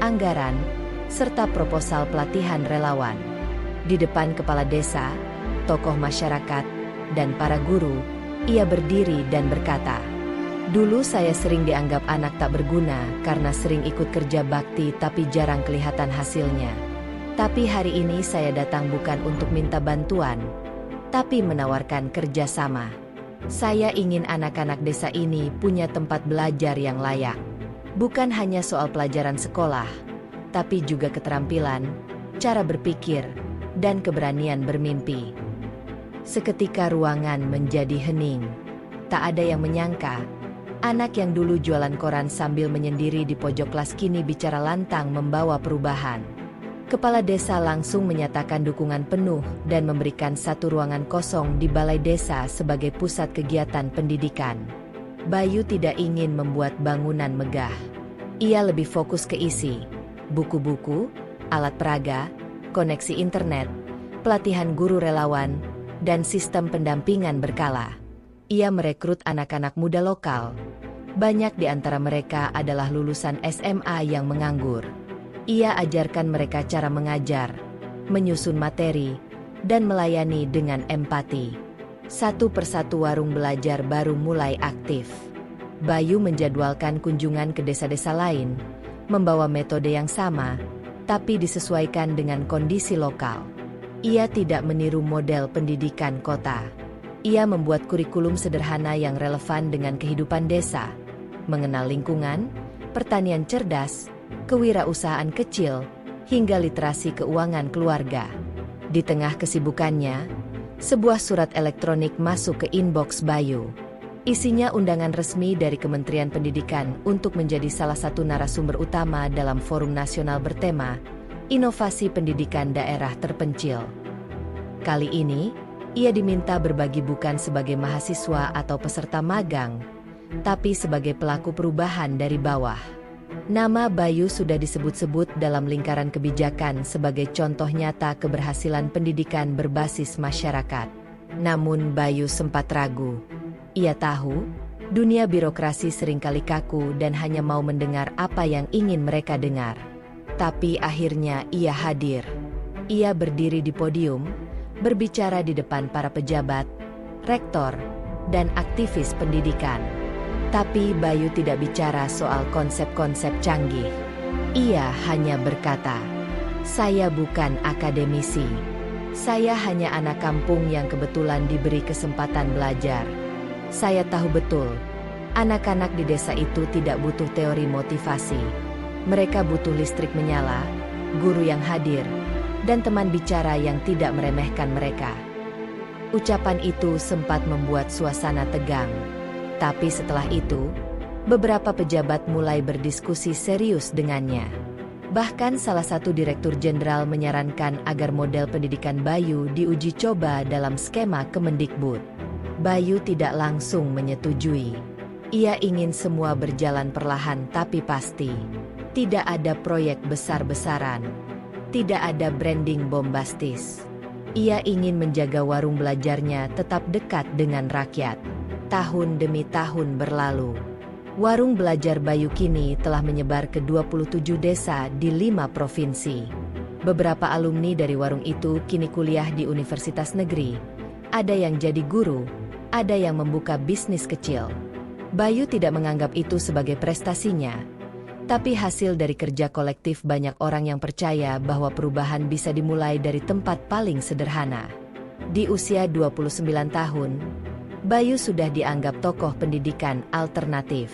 anggaran, serta proposal pelatihan relawan. Di depan kepala desa, tokoh masyarakat, dan para guru, ia berdiri dan berkata, "Dulu saya sering dianggap anak tak berguna karena sering ikut kerja bakti tapi jarang kelihatan hasilnya. Tapi hari ini saya datang bukan untuk minta bantuan, tapi menawarkan kerjasama. Saya ingin anak-anak desa ini punya tempat belajar yang layak. Bukan hanya soal pelajaran sekolah, tapi juga keterampilan, cara berpikir, dan keberanian bermimpi. Seketika ruangan menjadi hening. Tak ada yang menyangka, anak yang dulu jualan koran sambil menyendiri di pojok kelas kini bicara lantang membawa perubahan. Kepala desa langsung menyatakan dukungan penuh dan memberikan satu ruangan kosong di balai desa sebagai pusat kegiatan pendidikan. Bayu tidak ingin membuat bangunan megah. Ia lebih fokus ke isi, buku-buku, alat peraga, koneksi internet, pelatihan guru relawan, dan sistem pendampingan berkala. Ia merekrut anak-anak muda lokal. Banyak di antara mereka adalah lulusan SMA yang menganggur. Ia ajarkan mereka cara mengajar, menyusun materi, dan melayani dengan empati. Satu persatu warung belajar baru mulai aktif. Bayu menjadwalkan kunjungan ke desa-desa lain, membawa metode yang sama, tapi disesuaikan dengan kondisi lokal. Ia tidak meniru model pendidikan kota. Ia membuat kurikulum sederhana yang relevan dengan kehidupan desa, mengenal lingkungan, pertanian cerdas, kewirausahaan kecil, hingga literasi keuangan keluarga. Di tengah kesibukannya, sebuah surat elektronik masuk ke inbox Bayu. Isinya undangan resmi dari Kementerian Pendidikan untuk menjadi salah satu narasumber utama dalam forum nasional bertema Inovasi Pendidikan Daerah Terpencil. Kali ini, ia diminta berbagi bukan sebagai mahasiswa atau peserta magang, tapi sebagai pelaku perubahan dari bawah. Nama Bayu sudah disebut-sebut dalam lingkaran kebijakan sebagai contoh nyata keberhasilan pendidikan berbasis masyarakat. Namun Bayu sempat ragu. Ia tahu, dunia birokrasi seringkali kaku dan hanya mau mendengar apa yang ingin mereka dengar. Tapi akhirnya ia hadir. Ia berdiri di podium, berbicara di depan para pejabat, rektor, dan aktivis pendidikan. Tapi Bayu tidak bicara soal konsep-konsep canggih. Ia hanya berkata, "Saya bukan akademisi. Saya hanya anak kampung yang kebetulan diberi kesempatan belajar. Saya tahu betul, anak-anak di desa itu tidak butuh teori motivasi. Mereka butuh listrik menyala, guru yang hadir, dan teman bicara yang tidak meremehkan mereka." Ucapan itu sempat membuat suasana tegang. Tapi setelah itu, beberapa pejabat mulai berdiskusi serius dengannya. Bahkan salah satu direktur jenderal menyarankan agar model pendidikan Bayu diuji coba dalam skema Kemendikbud. Bayu tidak langsung menyetujui. Ia ingin semua berjalan perlahan tapi pasti. Tidak ada proyek besar-besaran. Tidak ada branding bombastis. Ia ingin menjaga warung belajarnya tetap dekat dengan rakyat. Tahun demi tahun berlalu. Warung belajar Bayu kini telah menyebar ke 27 desa di 5 provinsi. Beberapa alumni dari warung itu kini kuliah di universitas negeri. Ada yang jadi guru, ada yang membuka bisnis kecil. Bayu tidak menganggap itu sebagai prestasinya, tapi hasil dari kerja kolektif banyak orang yang percaya bahwa perubahan bisa dimulai dari tempat paling sederhana. Di usia 29 tahun, Bayu sudah dianggap tokoh pendidikan alternatif.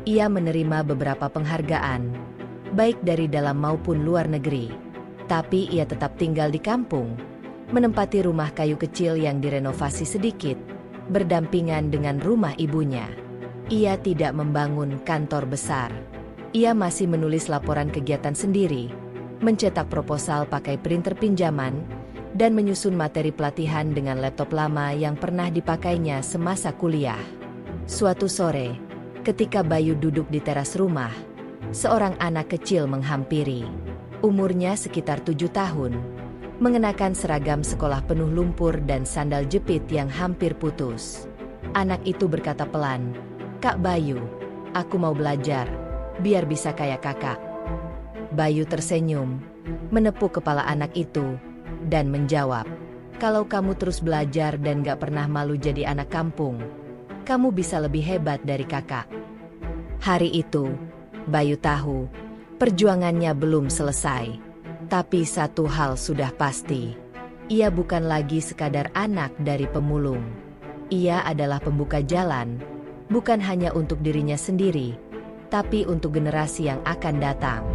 Ia menerima beberapa penghargaan, baik dari dalam maupun luar negeri. Tapi ia tetap tinggal di kampung, menempati rumah kayu kecil yang direnovasi sedikit, berdampingan dengan rumah ibunya. Ia tidak membangun kantor besar. Ia masih menulis laporan kegiatan sendiri, mencetak proposal pakai printer pinjaman, dan menyusun materi pelatihan dengan laptop lama yang pernah dipakainya semasa kuliah. Suatu sore, ketika Bayu duduk di teras rumah, seorang anak kecil menghampiri. Umurnya sekitar 7 tahun, mengenakan seragam sekolah penuh lumpur dan sandal jepit yang hampir putus. Anak itu berkata pelan, "Kak Bayu, aku mau belajar, biar bisa kayak kakak." Bayu tersenyum, menepuk kepala anak itu, dan menjawab, "Kalau kamu terus belajar dan gak pernah malu jadi anak kampung, kamu bisa lebih hebat dari kakak." Hari itu, Bayu tahu, perjuangannya belum selesai. Tapi satu hal sudah pasti, ia bukan lagi sekadar anak dari pemulung. Ia adalah pembuka jalan, bukan hanya untuk dirinya sendiri, tapi untuk generasi yang akan datang.